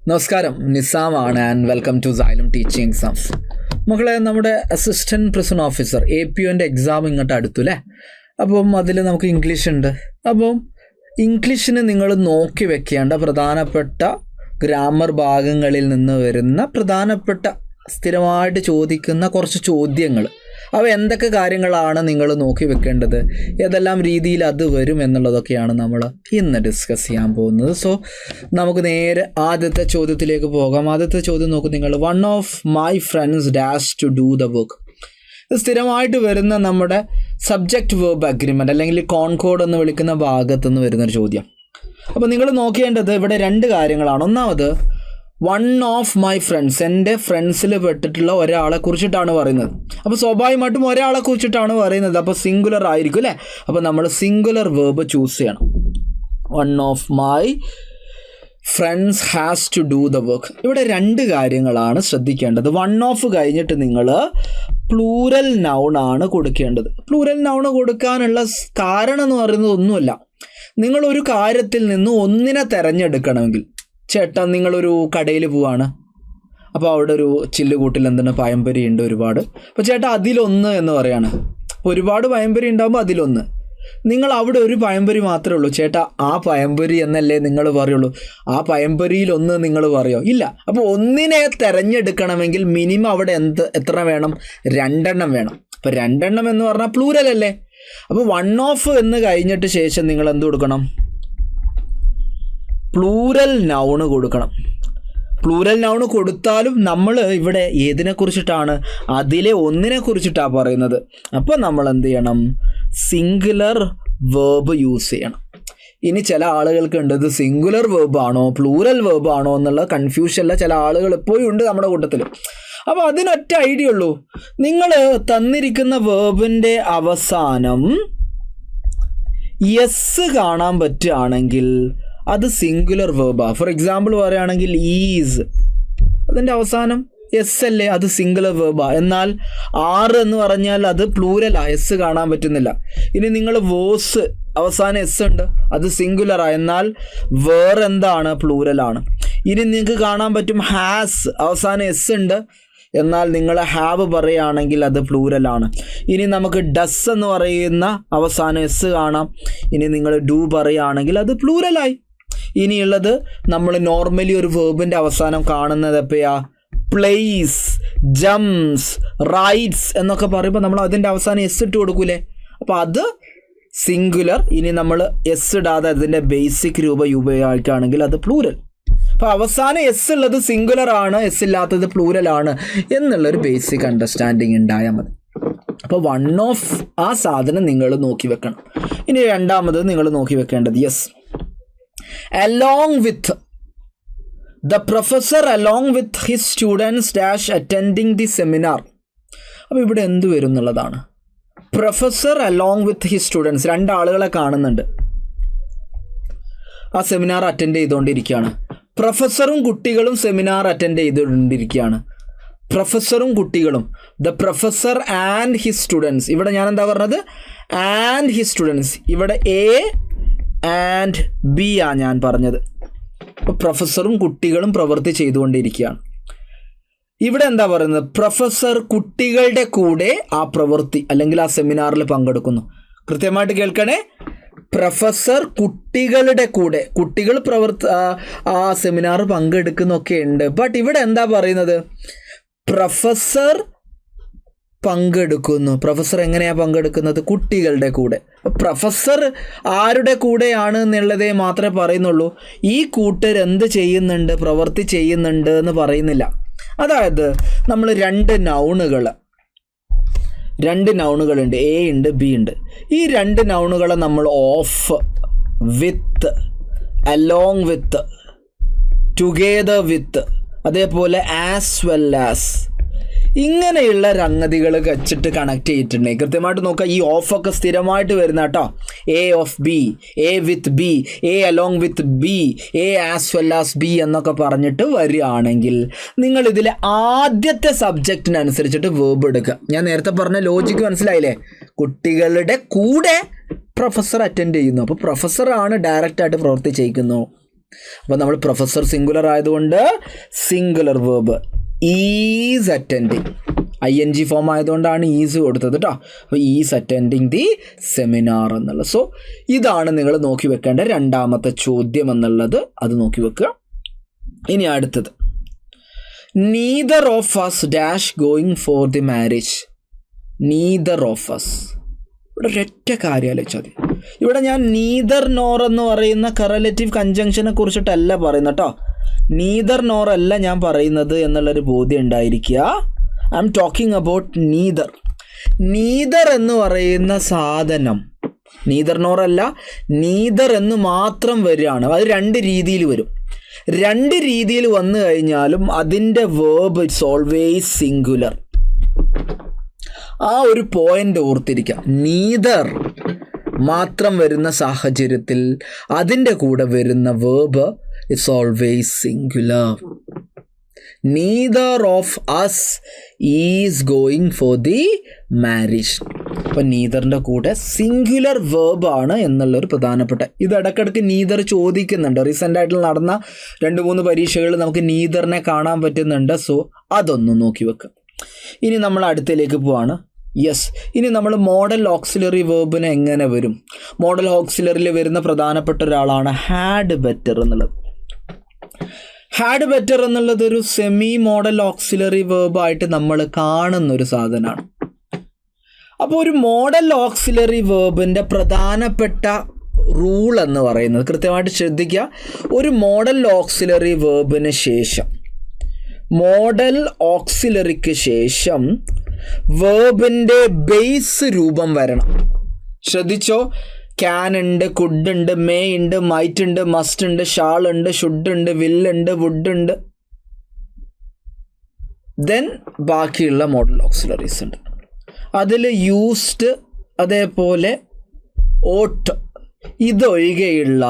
നമസ്കാരം, നിസാമാണ് and welcome to Xylem teaching exams. മക്കളെ, നമ്മുടെ അസിസ്റ്റൻറ്റ് പ്രിസൺ ഓഫീസർ APOൻ്റെ എക്സാം ഇങ്ങോട്ട് അടുത്തു അല്ലേ. അപ്പം അതിൽ നമുക്ക് ഇംഗ്ലീഷ് ഉണ്ട്. അപ്പം ഇംഗ്ലീഷിന് നിങ്ങൾ നോക്കി വെക്കേണ്ട പ്രധാനപ്പെട്ട ഗ്രാമർ ഭാഗങ്ങളിൽ നിന്ന് വരുന്ന പ്രധാനപ്പെട്ട സ്ഥിരമായിട്ട് ചോദിക്കുന്ന കുറച്ച് ചോദ്യങ്ങൾ, അവ എന്തൊക്കെ കാര്യങ്ങളാണ് നിങ്ങൾ നോക്കി വെക്കേണ്ടത്, ഏതെല്ലാം രീതിയിൽ അത് വരും എന്നുള്ളതൊക്കെയാണ് നമ്മൾ ഇന്ന് ഡിസ്കസ് ചെയ്യാൻ പോകുന്നത്. സോ നമുക്ക് നേരെ ആദ്യത്തെ ചോദ്യത്തിലേക്ക് പോകാം. ആദ്യത്തെ ചോദ്യം നോക്കും നിങ്ങൾ. One of my friends dash to do the work. ഇത് സ്ഥിരമായിട്ട് വരുന്ന നമ്മുടെ സബ്ജക്റ്റ് വേർബ് അഗ്രിമെൻ്റ് അല്ലെങ്കിൽ കോൺകോഡ് എന്ന് വിളിക്കുന്ന ഭാഗത്തുനിന്ന് വരുന്നൊരു ചോദ്യം. അപ്പോൾ നിങ്ങൾ നോക്കേണ്ടത് ഇവിടെ രണ്ട് കാര്യങ്ങളാണ്. ഒന്നാമത് വൺ ഓഫ് മൈ ഫ്രണ്ട്സ്, എൻ്റെ ഫ്രണ്ട്സിൽ പെട്ടിട്ടുള്ള ഒരാളെ കുറിച്ചിട്ടാണ് പറയുന്നത്. അപ്പോൾ സ്വാഭാവികമായിട്ടും ഒരാളെ കുറിച്ചിട്ടാണ് പറയുന്നത്, അപ്പോൾ സിംഗുലർ ആയിരിക്കും അല്ലേ. അപ്പോൾ നമ്മൾ സിംഗുലർ വേർബ് ചൂസ് ചെയ്യണം. One of my friends has to do the work. ഇവിടെ രണ്ട് കാര്യങ്ങളാണ് ശ്രദ്ധിക്കേണ്ടത്. വൺ ഓഫ് കഴിഞ്ഞിട്ട് നിങ്ങൾ പ്ലൂരൽ നൗൺ ആണ് കൊടുക്കേണ്ടത്. പ്ലൂരൽ നൗൺ കൊടുക്കാനുള്ള കാരണം എന്ന് പറയുന്നത് ഒന്നുമില്ല, നിങ്ങളൊരു കാര്യത്തിൽ നിന്ന് ഒന്നിനെ തിരഞ്ഞെടുക്കണമെങ്കിൽ, ചേട്ടാ നിങ്ങളൊരു കടയിൽ പോവാണ്, അപ്പോൾ അവിടെ ഒരു ചില്ലുകൂട്ടിൽ എന്താണ് പഴംപൊരി ഉണ്ട് ഒരുപാട്, അപ്പോൾ ചേട്ടാ അതിലൊന്ന് എന്ന് പറയാണ്. അപ്പോൾ ഒരുപാട് പഴംപൊരി ഉണ്ടാകുമ്പോൾ അതിലൊന്ന്, നിങ്ങൾ അവിടെ ഒരു പഴംപൊരി മാത്രമേ ഉള്ളൂ, ചേട്ടാ ആ പഴംപൊരി എന്നല്ലേ നിങ്ങൾ പറയുള്ളൂ, ആ പഴംപൊരിയിലൊന്ന് നിങ്ങൾ പറയോ? ഇല്ല. അപ്പോൾ ഒന്നിനെ തിരഞ്ഞെടുക്കണമെങ്കിൽ മിനിമം അവിടെ എത്ര വേണം? രണ്ടെണ്ണം വേണം. അപ്പോൾ രണ്ടെണ്ണം എന്ന് പറഞ്ഞാൽ പ്ലൂരൽ അല്ലേ. അപ്പോൾ വൺ ഓഫ് എന്ന് കഴിഞ്ഞിട്ട് ശേഷം നിങ്ങൾ എന്ത് കൊടുക്കണം? പ്ലൂരൽ നൗണ് കൊടുക്കണം. പ്ലൂരൽ നൗണ് കൊടുത്താലും നമ്മൾ ഇവിടെ ഏതിനെക്കുറിച്ചിട്ടാണ്? അതിലെ ഒന്നിനെ കുറിച്ചിട്ടാണ് പറയുന്നത്. അപ്പോൾ നമ്മൾ എന്ത് ചെയ്യണം? സിംഗുലർ വേർബ് യൂസ് ചെയ്യണം. ഇനി ചില ആളുകൾക്ക് ഉണ്ട് ഇത് സിംഗുലർ വേർബ് ആണോ പ്ലൂരൽ വേർബ് ആണോ എന്നുള്ള കൺഫ്യൂഷനില്ല ചില ആളുകൾ എപ്പോഴും ഉണ്ട് നമ്മുടെ കൂട്ടത്തിൽ. അപ്പോൾ അതിനൊറ്റ ഐഡിയ ഉള്ളൂ, നിങ്ങൾ തന്നിരിക്കുന്ന വേർബിൻ്റെ അവസാനം യെസ് കാണാൻ പറ്റുകയാണെങ്കിൽ അത് സിംഗുലർ വേർബാണ്. ഫോർ എക്സാമ്പിൾ പറയുകയാണെങ്കിൽ ഈസ്, അതിൻ്റെ അവസാനം എസ് അല്ലേ, അത് സിംഗുലർ വേർബാണ്. എന്നാൽ ആറ് എന്ന് പറഞ്ഞാൽ അത് പ്ലൂരലാണ്, എസ് കാണാൻ പറ്റുന്നില്ല. ഇനി നിങ്ങൾ വോസ് അവസാനം എസ് ഉണ്ട്, അത് സിംഗുലറാണ്, എന്നാൽ വേർ എന്താണ്? പ്ലൂരലാണ്. ഇനി നിങ്ങൾക്ക് കാണാൻ പറ്റും ഹാസ് അവസാനം എസ് ഉണ്ട്, എന്നാൽ നിങ്ങൾ ഹാവ് പറയുകയാണെങ്കിൽ അത് പ്ലൂരലാണ്. ഇനി നമുക്ക് ഡസ് എന്ന് പറയുന്ന അവസാനം എസ് കാണാം, ഇനി നിങ്ങൾ ഡു പറയുകയാണെങ്കിൽ അത് പ്ലൂരലായി. ഇനിയുള്ളത് നമ്മൾ നോർമലി ഒരു വേർബിൻ്റെ അവസാനം കാണുന്നത് എപ്പോഴാ? പ്ലേസ്, ജംസ്, റൈറ്റ്സ് എന്നൊക്കെ പറയുമ്പോൾ നമ്മൾ അതിൻ്റെ അവസാനം എസ് ഇട്ട് കൊടുക്കൂലേ, അപ്പോൾ അത് സിംഗുലർ. ഇനി നമ്മൾ എസ് ഇടാതെ അതിൻ്റെ ബേസിക് രൂപം ഉപയോഗിക്കുകയാണെങ്കിൽ അത് പ്ലൂരൽ. അപ്പോൾ അവസാനം എസ് ഉള്ളത് സിംഗുലർ ആണ്, എസ് ഇല്ലാത്തത് പ്ലൂരലാണ് എന്നുള്ളൊരു ബേസിക് അണ്ടർസ്റ്റാൻഡിങ് ഉണ്ടായാൽ മതി. അപ്പോൾ വൺ ഓഫ് ആ സാധനം നിങ്ങൾ നോക്കി വെക്കണം. ഇനി രണ്ടാമത് നിങ്ങൾ നോക്കി വെക്കേണ്ടത് yes along with the professor along with his students dash attending the seminar. അപ്പോൾ ഇവിടെ എന്ത് വരും എന്നുള്ളതാണ്. Professor along with his students, രണ്ടാളുകളെ കാണുന്നുണ്ട്, ആ സെമിനാർ അറ്റൻഡ് ചെയ്തുകൊണ്ടിരിക്കുകയാണ്. പ്രൊഫസറും കുട്ടികളും സെമിനാർ അറ്റൻഡ് ചെയ്തുകൊണ്ടിരിക്കുകയാണ്. പ്രൊഫസറും കുട്ടികളും, the professor and his students. ഇവിടെ ഞാൻ എന്താ പറഞ്ഞത്? And his students. ഇവിടെ എ ആൻഡ് ബി ആ ഞാൻ പറഞ്ഞത്. അപ്പോൾ പ്രൊഫസറും കുട്ടികളും പ്രവൃത്തി ചെയ്തുകൊണ്ടിരിക്കുകയാണ്. ഇവിടെ എന്താ പറയുന്നത്? പ്രൊഫസർ കുട്ടികളുടെ കൂടെ ആ പ്രവൃത്തി അല്ലെങ്കിൽ ആ സെമിനാറിൽ പങ്കെടുക്കുന്നു. കൃത്യമായിട്ട് കേൾക്കണേ. പ്രൊഫസർ കുട്ടികളുടെ കൂടെ, കുട്ടികൾ ആ സെമിനാർ പങ്കെടുക്കുന്നൊക്കെ ഉണ്ട്. ബട്ട് ഇവിടെ എന്താ പറയുന്നത്? പ്രൊഫസർ പങ്കെടുക്കുന്നു. പ്രൊഫസർ എങ്ങനെയാണ് പങ്കെടുക്കുന്നത്? കുട്ടികളുടെ കൂടെ. പ്രൊഫസർ ആരുടെ കൂടെയാണ് എന്നുള്ളതേ മാത്രമേ പറയുന്നുള്ളൂ. ഈ കൂട്ടർ എന്ത് ചെയ്യുന്നുണ്ട്, പ്രവൃത്തി ചെയ്യുന്നുണ്ട് എന്ന് പറയുന്നില്ല. അതായത് നമ്മൾ രണ്ട് നൗണുകളുണ്ട്, എ ഉണ്ട്, ബി ഉണ്ട്. ഈ രണ്ട് നൗണുകളെ നമ്മൾ of, with, along with, together വിത്ത്, അതേപോലെ ആസ് വെൽ ആസ്, ഇങ്ങനെയുള്ള സംഗതികൾ വെച്ചിട്ട് കണക്ട് ചെയ്തിട്ടുണ്ടെങ്കിൽ കൃത്യമായിട്ട് നോക്കുക. ഈ ഓഫൊക്കെ സ്ഥിരമായിട്ട് വരുന്ന കേട്ടോ. A of B, A with B, A along with B, A as well as B എന്നൊക്കെ പറഞ്ഞിട്ട് വരികയാണെങ്കിൽ നിങ്ങൾ ഇതിലെ ആദ്യത്തെ സബ്ജക്റ്റിനനുസരിച്ചിട്ട് വേർബ് എടുക്കുക. ഞാൻ നേരത്തെ പറഞ്ഞ ലോജിക്ക് മനസ്സിലായില്ലേ? കുട്ടികളുടെ കൂടെ പ്രൊഫസർ അറ്റൻഡ് ചെയ്യുന്നു, അപ്പോൾ പ്രൊഫസറാണ് ഡയറക്റ്റായിട്ട് പ്രവൃത്തി ചെയ്യിക്കുന്നു. അപ്പോൾ നമ്മൾ പ്രൊഫസർ സിംഗുലർ ആയതുകൊണ്ട് singular verb is attending, ING form ആയതുകൊണ്ടാണ് ഈസ് കൊടുത്തത് കേട്ടോ. അപ്പോൾ ഈസ് അറ്റൻഡിങ് ദി സെമിനാർ എന്നുള്ളത്. സോ ഇതാണ് നിങ്ങൾ നോക്കി വെക്കേണ്ട രണ്ടാമത്തെ ചോദ്യം എന്നുള്ളത്, അത് നോക്കി വെക്കുക. ഇനി അടുത്തത്, neither of us dash going for the marriage. Neither of us, ഇവിടെ ഒരൊറ്റ കാര്യം ആലോചിച്ചാൽ മതി. ഇവിടെ ഞാൻ നീദർ നോർ എന്ന് പറയുന്ന കറലേറ്റീവ് കൺജങ്ഷനെ കുറിച്ചിട്ടല്ല പറയുന്നത് കേട്ടോ. നീദർ നോർ അല്ല ഞാൻ പറയുന്നത് എന്നുള്ളൊരു ബോധ്യം ഉണ്ടായിരിക്കുക. I am talking about neither. Neither എന്ന് പറയുന്ന സാധനം നീദർ നോർ അല്ല, നീദർ എന്ന് മാത്രം വരികയാണ്. അത് രണ്ട് രീതിയിൽ വരും. രണ്ട് രീതിയിൽ വന്നു കഴിഞ്ഞാലും അതിൻ്റെ വേർബ് ഇറ്റ്സ് ഓൾവേസ് സിംഗുലർ. ആ ഒരു പോയിന്റ് ഓർത്തിരിക്കാം. നീദർ മാത്രം വരുന്ന സാഹചര്യത്തിൽ അതിൻ്റെ കൂടെ വരുന്ന verb it's always singular. Neither of us is going for the marriage. അപ്പം നീദറിൻ്റെ കൂടെ സിംഗുലർ വേർബാണ് എന്നുള്ളൊരു പ്രധാനപ്പെട്ട, ഇത് ഇടയ്ക്കിടയ്ക്ക് നീദർ ചോദിക്കുന്നുണ്ട്. റീസെൻ്റ് ആയിട്ട് നടന്ന 2-3 പരീക്ഷകൾ നമുക്ക് നീദറിനെ കാണാൻ പറ്റുന്നുണ്ട്. സോ അതൊന്നും നോക്കി വെക്കുക. ഇനി നമ്മൾ അടുത്തതിലേക്ക് പോവാണ്. യെസ്, ഇനി നമ്മൾ മോഡൽ ഓക്സിലറി വേർബിന് എങ്ങനെ വരും? മോഡൽ ഓക്സിലറിയിൽ വരുന്ന പ്രധാനപ്പെട്ട ഒരാളാണ് ഹാഡ് ബെറ്റർ എന്നുള്ളത്. ഹാഡ് ബെറ്റർ എന്നുള്ളത് ഒരു സെമി മോഡൽ ഓക്സിലറി വേർബായിട്ട് നമ്മൾ കാണുന്നൊരു സാധനമാണ്. അപ്പോൾ ഒരു മോഡൽ ഓക്സിലറി വേർബിൻ്റെ പ്രധാനപ്പെട്ട റൂൾ എന്ന് പറയുന്നത് കൃത്യമായിട്ട് ശ്രദ്ധിക്കുക. ഒരു മോഡൽ ഓക്സിലറി വേർബിന് ശേഷം, മോഡൽ ഓക്സിലറിക്ക് ശേഷം വേർബിൻ്റെ ബേസ് രൂപം വരണം. ശ്രദ്ധിച്ചോ, ക്യാൻ ഉണ്ട്, കുഡ് ഉണ്ട്, മേ ഉണ്ട്, മൈറ്റ് ഉണ്ട്, മസ്റ്റ് ഉണ്ട്, ഷാൾ ഉണ്ട്, ഷുഡ് ഉണ്ട്, വിൽ ഉണ്ട്, വുഡ് ഉണ്ട്, ദെൻ ബാക്കിയുള്ള മോഡൽ ഓക്സിലറീസ് ഉണ്ട്. അതിൽ യൂസ്ഡ്, അതേപോലെ ഓട്ട്, ഇതൊഴികെയുള്ള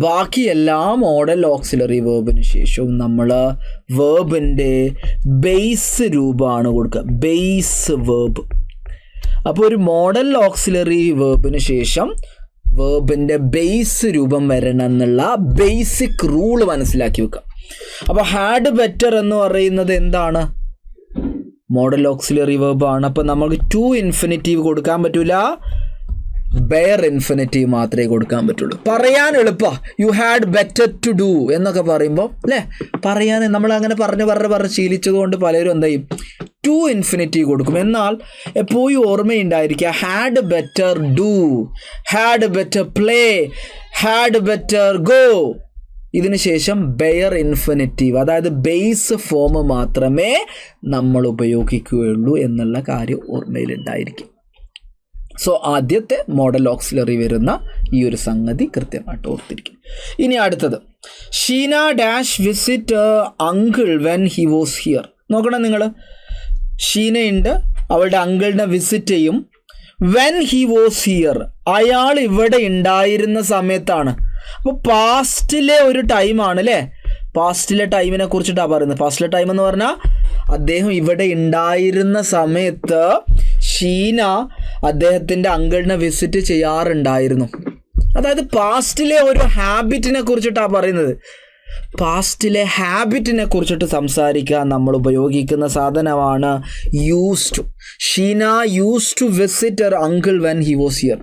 ബാക്കി എല്ലാ മോഡൽ ഓക്സിലറി വേർബിന് ശേഷവും നമ്മൾ വേർബിൻ്റെ ബേസ് രൂപമാണ് കൊടുക്കുക, ബേസ് വേർബ്. അപ്പോൾ ഒരു മോഡൽ ഓക്സിലറി വേർബിന് ശേഷം വേർബിൻ്റെ ബേസ് രൂപം വരണം എന്നുള്ള ബേസിക് റൂൾ മനസ്സിലാക്കി വെക്കുക. അപ്പോൾ ഹാഡ് ബെറ്റർ എന്ന് പറയുന്നത് എന്താണ്? മോഡൽ ഓക്സിലറി വേർബാണ്. അപ്പോൾ നമുക്ക് ടു ഇൻഫിനിറ്റീവ് കൊടുക്കാൻ പറ്റില്ല, ബെയർ ഇൻഫിനിറ്റീവ് മാത്രമേ കൊടുക്കാൻ പറ്റുള്ളൂ. പറയാൻ എളുപ്പമാണ്, you had better to do എന്നൊക്കെ പറയുമ്പോൾ അല്ലേ, പറയാൻ നമ്മൾ അങ്ങനെ പറഞ്ഞ് ശീലിച്ചത് കൊണ്ട് പലരും എന്താ ചെയ്യും, ടു ഇൻഫിനിറ്റീവ് കൊടുക്കും. എന്നാൽ എപ്പോഴും ഓർമ്മയുണ്ടായിരിക്കുക, had better do, had better play, had better go, ഇതിന് ശേഷം ബെയർ ഇൻഫിനിറ്റീവ്, അതായത് ബേസ് ഫോം മാത്രമേ നമ്മൾ ഉപയോഗിക്കുകയുള്ളൂ എന്നുള്ള കാര്യം ഓർമ്മയിലുണ്ടായിരിക്കും. സോ ആദ്യത്തെ മോഡൽ ഓക്സിലറി വരുന്ന ഈ ഒരു സംഗതി കൃത്യമായിട്ട് ഓർത്തിരിക്കും. ഇനി അടുത്തത്, Sheena dash visit uncle when he was here. നോക്കണം നിങ്ങൾ, ഷീനയുണ്ട്, അവളുടെ അങ്കിളിനെ വിസിറ്റ് ചെയ്യും. വെൻ ഹി വാസ് ഹിയർ, അയാൾ ഇവിടെ ഉണ്ടായിരുന്ന സമയത്താണ്. അപ്പോൾ പാസ്റ്റിലെ ഒരു ടൈമാണ് അല്ലേ, പാസ്റ്റിലെ ടൈമിനെ കുറിച്ചിട്ടാണ് പറയുന്നത്. പാസ്റ്റിലെ ടൈം എന്ന് പറഞ്ഞാൽ അദ്ദേഹം ഇവിടെ ഉണ്ടായിരുന്ന സമയത്ത് ഷീന അദ്ദേഹത്തിൻ്റെ അങ്കിളിനെ വിസിറ്റ് ചെയ്യാറുണ്ടായിരുന്നു. അതായത് പാസ്റ്റിലെ ഒരു ഹാബിറ്റിനെ കുറിച്ചിട്ടാണ് പറയുന്നത്. പാസ്റ്റിലെ ഹാബിറ്റിനെ കുറിച്ചിട്ട് സംസാരിക്കാൻ നമ്മൾ ഉപയോഗിക്കുന്ന സാധനമാണ് use to. Sheena use to visit her uncle when he was here.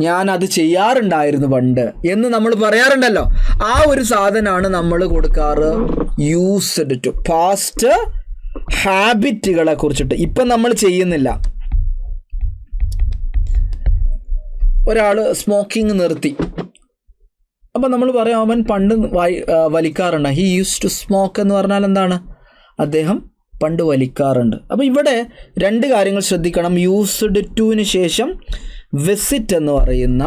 ഞാൻ അത് ചെയ്യാറുണ്ടായിരുന്നു പണ്ട് എന്ന് നമ്മൾ പറയാറുണ്ടല്ലോ, ആ ഒരു സാധനമാണ് നമ്മൾ കൊടുക്കാറ് യൂസ്ഡ് ടു. പാസ്റ്റ് ഹാബിറ്റുകളെ കുറിച്ചിട്ട് ഇപ്പം നമ്മൾ ചെയ്യുന്നില്ല. ഒരാൾ സ്മോക്കിംഗ് നിർത്തി, അപ്പം നമ്മൾ പറയാം അവൻ പണ്ട് വലിക്കാറുണ്ട്. ഹി യൂസ് ടു സ്മോക്ക് എന്ന് പറഞ്ഞാൽ എന്താണ്, അദ്ദേഹം പണ്ട് വലിക്കാറുണ്ട്. അപ്പോൾ ഇവിടെ രണ്ട് കാര്യങ്ങൾ ശ്രദ്ധിക്കണം. യൂസ്ഡ് ടുവിന് ശേഷം വിസിറ്റ് എന്ന് പറയുന്ന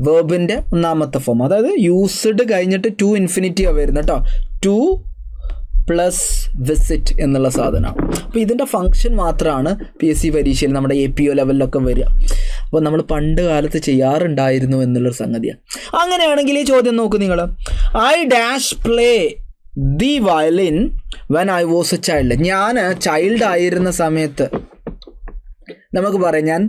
വേർബിൻ്റെ ഒന്നാമത്തെ ഫോം, അതായത് യൂസ്ഡ് കഴിഞ്ഞിട്ട് ടു ഇൻഫിനിറ്റീവ് വരുന്നത് കേട്ടോ, ടു പ്ലസ് വിസിറ്റ് എന്നുള്ള സാധനമാണ്. അപ്പോൾ ഇതിൻ്റെ ഫങ്ഷൻ മാത്രമാണ് PSC പരീക്ഷയിൽ നമ്മുടെ APO ലെവലിലൊക്കെ വരിക. അപ്പോൾ നമ്മൾ പണ്ട് കാലത്ത് ചെയ്യാറുണ്ടായിരുന്നു എന്നുള്ളൊരു സംഗതിയാണ്. അങ്ങനെയാണെങ്കിൽ ഈ ചോദ്യം നോക്കൂ നിങ്ങൾ, I dash play the violin when I was A child. ഞാൻ ചൈൽഡ് ആയിരുന്ന സമയത്ത് നമുക്ക് പറയാം ഞാൻ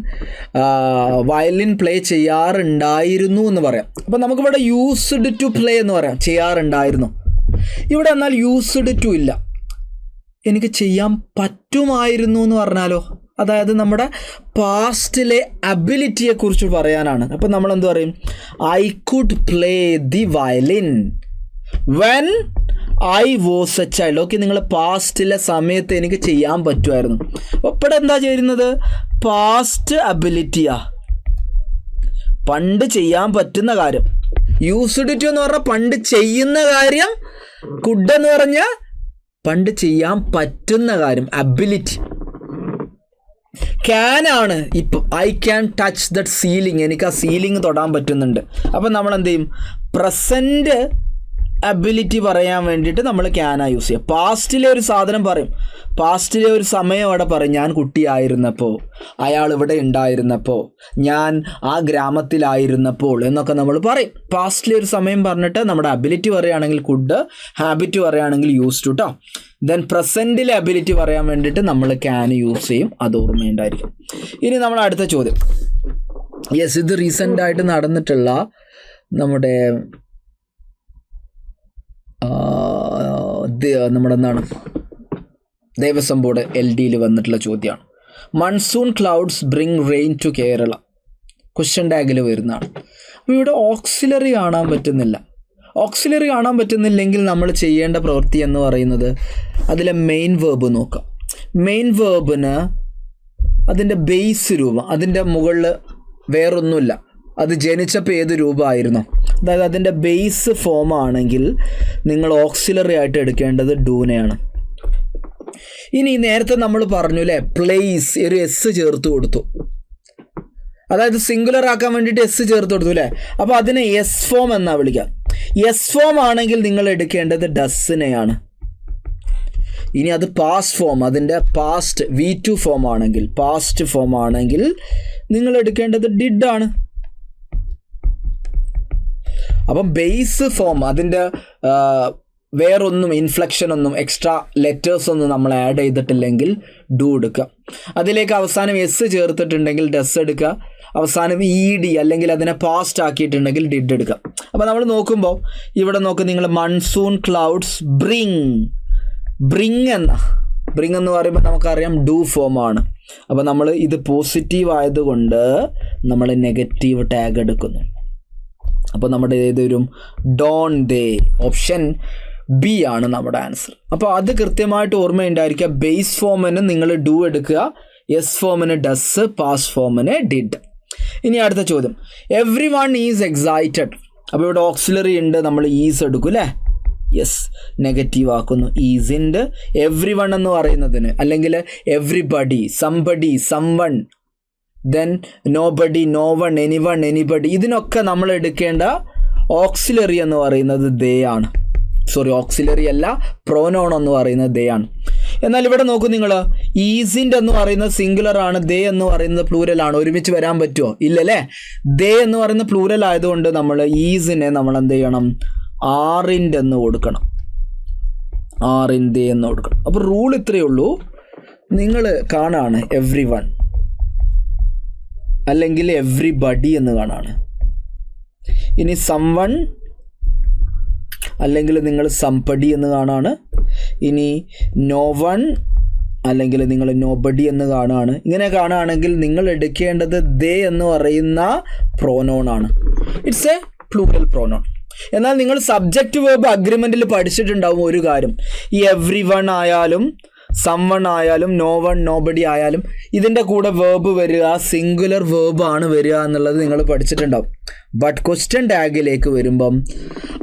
വയലിൻ പ്ലേ ചെയ്യാറുണ്ടായിരുന്നു എന്ന് പറയാം. അപ്പോൾ നമുക്കിവിടെ യൂസ്ഡ് ടു പ്ലേ എന്ന് പറയാം, ചെയ്യാറുണ്ടായിരുന്നു. ഇവിടെ എന്നാൽ യൂസ്ഡ് ടു ഇല്ല, എനിക്ക് ചെയ്യാൻ പറ്റുമായിരുന്നു എന്ന് പറഞ്ഞാലോ, അതായത് നമ്മുടെ പാസ്റ്റിലെ അബിലിറ്റിയെക്കുറിച്ച് പറയാനാണ്. അപ്പോൾ നമ്മൾ എന്ത് പറയും? I could play the violin when I was A child. Okay, നിങ്ങൾ പാസ്റ്റിലെ സമയത്ത് എനിക്ക് ചെയ്യാൻ പറ്റുമായിരുന്നു. അപ്പോൾ ഇവിടെ എന്താ ചെയ്യുന്നത്? പാസ്റ്റ് അബിലിറ്റിയാ, പണ്ട് ചെയ്യാൻ പറ്റുന്ന കാര്യം. യൂസ്ഡ് ടു എന്ന് പറഞ്ഞാൽ പണ്ട് ചെയ്യുന്ന കാര്യം, കുഡ് എന്ന് പറഞ്ഞാൽ പണ്ട് ചെയ്യാൻ പറ്റുന്ന കാര്യം, അബിലിറ്റി. ക്യാൻ ആണ് ഇപ്പം, I can touch that ceiling, എനിക്ക് ആ സീലിംഗ് തൊടാൻ പറ്റുന്നുണ്ട്. അപ്പം നമ്മൾ എന്ത് ചെയ്യും? പ്രസൻറ്റ് അബിലിറ്റി പറയാൻ വേണ്ടിയിട്ട് നമ്മൾ ക്യാനാ യൂസ് ചെയ്യുക. പാസ്റ്റിലെ ഒരു സാധനം പറയും, പാസ്റ്റിലെ ഒരു സമയം അവിടെ പറയും, ഞാൻ കുട്ടിയായിരുന്നപ്പോൾ, അയാൾ ഇവിടെ ഉണ്ടായിരുന്നപ്പോൾ, ഞാൻ ആ ഗ്രാമത്തിലായിരുന്നപ്പോൾ എന്നൊക്കെ നമ്മൾ പറയും. പാസ്റ്റിലെ ഒരു സമയം പറഞ്ഞിട്ട് നമ്മുടെ അബിലിറ്റി പറയുകയാണെങ്കിൽ കുഡ്, ഹാബിറ്റ് പറയുകയാണെങ്കിൽ യൂസ് ടു കേട്ടോ. ദെൻ പ്രസൻറ്റിലെ അബിലിറ്റി പറയാൻ വേണ്ടിയിട്ട് നമ്മൾ ക്യാൻ യൂസ് ചെയ്യും, അത് ഓർമ്മയുണ്ടായിരിക്കും. ഇനി നമ്മൾ അടുത്ത ചോദ്യം. യെസ്, ഇത് റീസെൻ്റായിട്ട് നടന്നിട്ടുള്ള നമ്മുടെ എന്താണ് ദേവസ്വം ബോർഡ് LDയിൽ വന്നിട്ടുള്ള ചോദ്യമാണ്. Monsoon clouds bring rain to Kerala. Question ടാഗിൽ വരുന്നതാണ്. അപ്പോൾ ഇവിടെ ഓക്സിലറി കാണാൻ പറ്റുന്നില്ല. ഓക്സിലറി കാണാൻ പറ്റുന്നില്ലെങ്കിൽ നമ്മൾ ചെയ്യേണ്ട പ്രവൃത്തി എന്ന് പറയുന്നത് അതിലെ മെയിൻ വേർബ് നോക്കാം. മെയിൻ വേർബിന് അതിൻ്റെ ബേസ് രൂപം, അതിൻ്റെ മുകളിൽ വേറൊന്നുമില്ല, അത് ജനിച്ചപ്പോൾ ഏത് രൂപമായിരുന്നു, അതായത് അതിൻ്റെ ബേസ് ഫോം ആണെങ്കിൽ നിങ്ങൾ ഓക്സിലറി ആയിട്ട് എടുക്കേണ്ടത് ഡൂനെയാണ്. ഇനി നേരത്തെ നമ്മൾ പറഞ്ഞു അല്ലേ, പ്ലേസ്, ഒരു എസ് ചേർത്ത് കൊടുത്തു, അതായത് സിംഗുലർ ആക്കാൻ വേണ്ടിയിട്ട് എസ് ചേർത്ത് കൊടുത്തു അല്ലേ. അപ്പോൾ അതിനെ എസ് ഫോം എന്നാ വിളിക്കാം. എസ് ഫോം ആണെങ്കിൽ നിങ്ങൾ എടുക്കേണ്ടത് ഡസ്സിനെയാണ്. ഇനി അത് പാസ്റ്റ് ഫോം, അതിൻ്റെ പാസ്റ്റ് V2 ഫോം ആണെങ്കിൽ, പാസ്റ്റ് ഫോം ആണെങ്കിൽ നിങ്ങൾ എടുക്കേണ്ടത് ഡിഡ് ആണ്. അപ്പം ബേസ് ഫോം, അതിൻ്റെ വേറൊന്നും ഇൻഫ്ലക്ഷൻ ഒന്നും എക്സ്ട്രാ ലെറ്റേഴ്സ് ഒന്നും നമ്മൾ ആഡ് ചെയ്തിട്ടില്ലെങ്കിൽ ഡു എടുക്കുക. അതിലേക്ക് അവസാനം എസ് ചേർത്തിട്ടുണ്ടെങ്കിൽ ഡസ് എടുക്കുക. അവസാനം ED അല്ലെങ്കിൽ അതിനെ പാസ്റ്റ് ആക്കിയിട്ടുണ്ടെങ്കിൽ ഡിഡ് എടുക്കുക. അപ്പോൾ നമ്മൾ നോക്കുമ്പോൾ ഇവിടെ നോക്ക്, നിങ്ങൾ മൺസൂൺ ക്ലൗഡ്സ് ബ്രിങ് എന്ന് പറയുമ്പോൾ നമുക്കറിയാം ഡു ഫോം ആണ്. അപ്പോൾ നമ്മൾ ഇത് പോസിറ്റീവ് ആയതുകൊണ്ട് നമ്മൾ നെഗറ്റീവ് ടാഗ് എടുക്കുന്നു. അപ്പോൾ നമ്മുടെ ഏതൊരു ഡോൺ ദേ, ഓപ്ഷൻ B ആണ് നമ്മുടെ ആൻസർ. അപ്പോൾ അത് കൃത്യമായിട്ട് ഓർമ്മയുണ്ടായിരിക്കുക. ബേസ് ഫോമിന് നിങ്ങൾ ഡു എടുക്കുക, എസ് ഫോമിന് ഡസ്, പാസ്റ്റ് ഫോമിന് ഡിഡ്. ഇനി അടുത്ത ചോദ്യം. Every one is excited. അപ്പോൾ ഇവിടെ ഓക്സിലറി ഉണ്ട്, നമ്മൾ ഈസ് എടുക്കും അല്ലേ. യെസ്, നെഗറ്റീവ് ആക്കുന്നു. ഈസിൻ്റെ എവ്രി വൺ എന്ന് പറയുന്നതിന്, അല്ലെങ്കിൽ everybody, somebody, someone, then nobody, no one, anybody, ഇതിനൊക്കെ നമ്മൾ എടുക്കേണ്ട ഓക്സിലറി എന്ന് പറയുന്നത് ദേ ആണ്. ഓക്സിലറി അല്ല, പ്രോനൗൺ എന്ന് പറയുന്നത് ദേ ആണ്. എന്നാൽ ഇവിടെ നോക്കൂ നിങ്ങൾ, ഈസിൻ്റെ എന്ന് പറയുന്നത് സിംഗുലർ ആണ്, ദേ എന്ന് പറയുന്നത് പ്ലൂരൽ ആണ്. ഒരുമിച്ച് വരാൻ പറ്റുമോ? ഇല്ലല്ലേ. ദേ എന്ന് പറയുന്ന പ്ലൂരൽ ആയതുകൊണ്ട് നമ്മൾ ഈസിനെ നമ്മൾ എന്ത് ചെയ്യണം? ആറിൻ്റെ എന്ന് കൊടുക്കണം, ആറിൻ്റെ എന്ന് കൊടുക്കണം. അപ്പോൾ റൂൾ ഇത്രയേ ഉള്ളൂ. നിങ്ങൾ കാണാണ് എവ്രി വൺ അല്ലെങ്കിൽ എവ്രിബഡി എന്ന് കാണാണ്. ഇനി സംവൺ അല്ലെങ്കിൽ നിങ്ങൾ സംപടി എന്ന് കാണാണ്. ഇനി നോ വൺ അല്ലെങ്കിൽ നിങ്ങൾ നോബഡി എന്ന് കാണാണ്. ഇങ്ങനെ കാണുകയാണെങ്കിൽ നിങ്ങൾ എടുക്കേണ്ടത് ദേ എന്ന് പറയുന്ന പ്രോനോൺ ആണ്. It's A plural pronoun. എന്നാൽ നിങ്ങൾ സബ്ജക്റ്റ് വേർബ് അഗ്രിമെൻറ്റിൽ പഠിച്ചിട്ടുണ്ടാവും ഒരു കാര്യം, ഈ എവ്രി വൺ ആയാലും സംവൺ ആയാലും നോ വൺ നോബഡി ആയാലും ഇതിൻ്റെ കൂടെ വേർബ് വരിക സിംഗുലർ വേർബാണ് വരിക എന്നുള്ളത് നിങ്ങൾ പഠിച്ചിട്ടുണ്ടാവും. ബട്ട് ക്വസ്റ്റ്യൻ ടാഗിലേക്ക് വരുമ്പം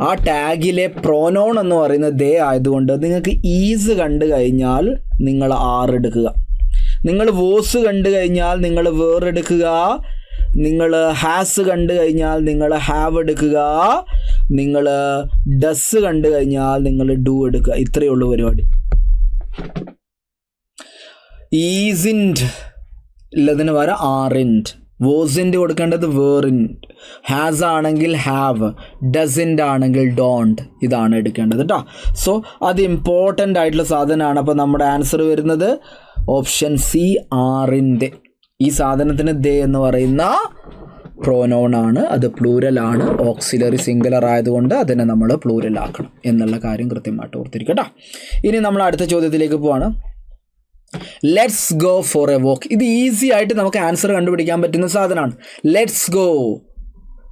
ആ ടാഗിലെ പ്രോനോൺ എന്ന് പറയുന്നത് ദേ ആയതുകൊണ്ട് നിങ്ങൾക്ക് ഈസ് കണ്ടു കഴിഞ്ഞാൽ നിങ്ങൾ ആർ എടുക്കുക, നിങ്ങൾ വോസ് കണ്ടു കഴിഞ്ഞാൽ നിങ്ങൾ വേർ എടുക്കുക, നിങ്ങൾ ഹാസ് കണ്ടു കഴിഞ്ഞാൽ നിങ്ങൾ ഹാവ് എടുക്കുക, നിങ്ങൾ ഡസ് കണ്ടു കഴിഞ്ഞാൽ നിങ്ങൾ ഡു എടുക്കുക. ഇത്രയേ ഉള്ളൂ പരിപാടി. ഈസിൻഡ് ഉള്ളതിന് വരെ ആറിൻഡ്, വോസിൻ്റെ കൊടുക്കേണ്ടത് വേറിൻഡ്, ഹാസ് ആണെങ്കിൽ ഹാവ്, ഡസിൻഡ് ആണെങ്കിൽ ഡോണ്ട്, ഇതാണ് എടുക്കേണ്ടത് കേട്ടോ. സോ അത് ഇമ്പോർട്ടൻ്റ് ആയിട്ടുള്ള സാധനമാണ്. അപ്പോൾ നമ്മുടെ ആൻസർ വരുന്നത് ഓപ്ഷൻ C ആറിൻ്റെ. ഈ സാധനത്തിന് ദേ എന്ന് പറയുന്ന പ്രോനൗൺ ആണ്, അത് പ്ലൂരലാണ്. ഓക്സിലറി സിംഗുലർ ആയതുകൊണ്ട് അതിനെ നമ്മൾ പ്ലൂരൽ ആക്കണം എന്നുള്ള കാര്യം കൃത്യമായിട്ട് ഓർത്തിരിക്കട്ടോ. ഇനി നമ്മൾ അടുത്ത ചോദ്യത്തിലേക്ക് പോവാണ്. Let's go for a walk. ഇത് ഈസി ആയിട്ട് നമുക്ക് ആൻസർ കണ്ടുപിടിക്കാൻ പറ്റുന്ന സാധനമാണ്. ലെറ്റ്സ് ഗോ,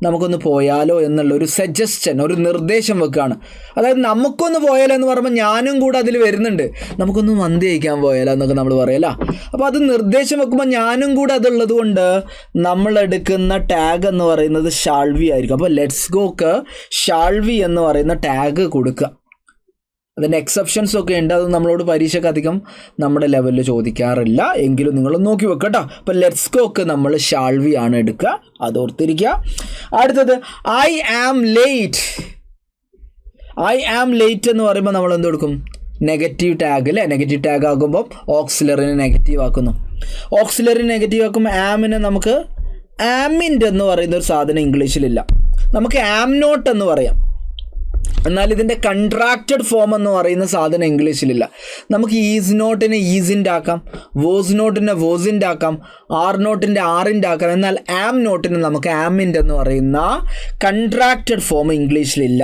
നമുക്കൊന്ന് പോയാലോ എന്നുള്ളൊരു സജസ്റ്റൻ, ഒരു നിർദ്ദേശം വെക്കുകയാണ്. അതായത് നമുക്കൊന്ന് പോയാലോ എന്ന് പറയുമ്പോൾ ഞാനും കൂടെ അതിൽ വരുന്നുണ്ട്. നമുക്കൊന്ന് മന്തി കഴിക്കാൻ പോയാലോ എന്നൊക്കെ നമ്മൾ പറയല്ല. അപ്പോൾ അത് നിർദ്ദേശം വെക്കുമ്പോൾ ഞാനും കൂടെ അതുള്ളത് കൊണ്ട് നമ്മൾ എടുക്കുന്ന ടാഗ് എന്ന് പറയുന്നത് ഷാൾവി ആയിരിക്കും. അപ്പോൾ ലെറ്റ്സ് ഗോക്ക് ഷാൾവി എന്ന് പറയുന്ന ടാഗ് കൊടുക്കുക. അതിൻ്റെ എക്സെപ്ഷൻസ് ഒക്കെ ഉണ്ട്, അത് നമ്മളോട് പരീക്ഷയ്ക്ക് അധികം നമ്മുടെ ലെവലിൽ ചോദിക്കാറില്ല, എങ്കിലും നിങ്ങൾ നോക്കി വെക്കട്ടോ. അപ്പോൾ ലെറ്റ്സ് ഗോക്ക് നമ്മൾ ഷാൾവി ആണ് എടുക്കുക, അത് ഓർത്തിരിക്കുക. അടുത്തത് I am late. I am late എന്ന് പറയുമ്പോൾ നമ്മൾ എന്ത് കൊടുക്കും? നെഗറ്റീവ് ടാഗ് അല്ലേ? നെഗറ്റീവ് ടാഗ് ആകുമ്പോൾ ഓക്സിലറിനെ നെഗറ്റീവ് ആക്കുന്നു. ഓക്സിലറി നെഗറ്റീവ് ആക്കുമ്പോൾ ആമിനെ നമുക്ക് ആമിൻ്റ് എന്ന് പറയുന്ന ഒരു സാധനം ഇംഗ്ലീഷിലില്ല, നമുക്ക് ആം നോട്ട് എന്ന് പറയാം. എന്നാൽ ഇതിൻ്റെ കൺട്രാക്റ്റഡ് ഫോം എന്ന് പറയുന്ന സാധനം ഇംഗ്ലീഷിലില്ല. നമുക്ക് ഈസ് നോട്ടിനെ ഈസിൻ്റെ ആക്കാം, വോസ് നോട്ടിനെ വോസിൻ്റെ ആക്കാം, ആർ നോട്ടിൻ്റെ ആറിൻ്റെ ആക്കാം. എന്നാൽ ആം നോട്ടിന് നമുക്ക് ആമിൻ്റെ എന്ന് പറയുന്ന കൺട്രാക്റ്റഡ് ഫോം ഇംഗ്ലീഷിലില്ല.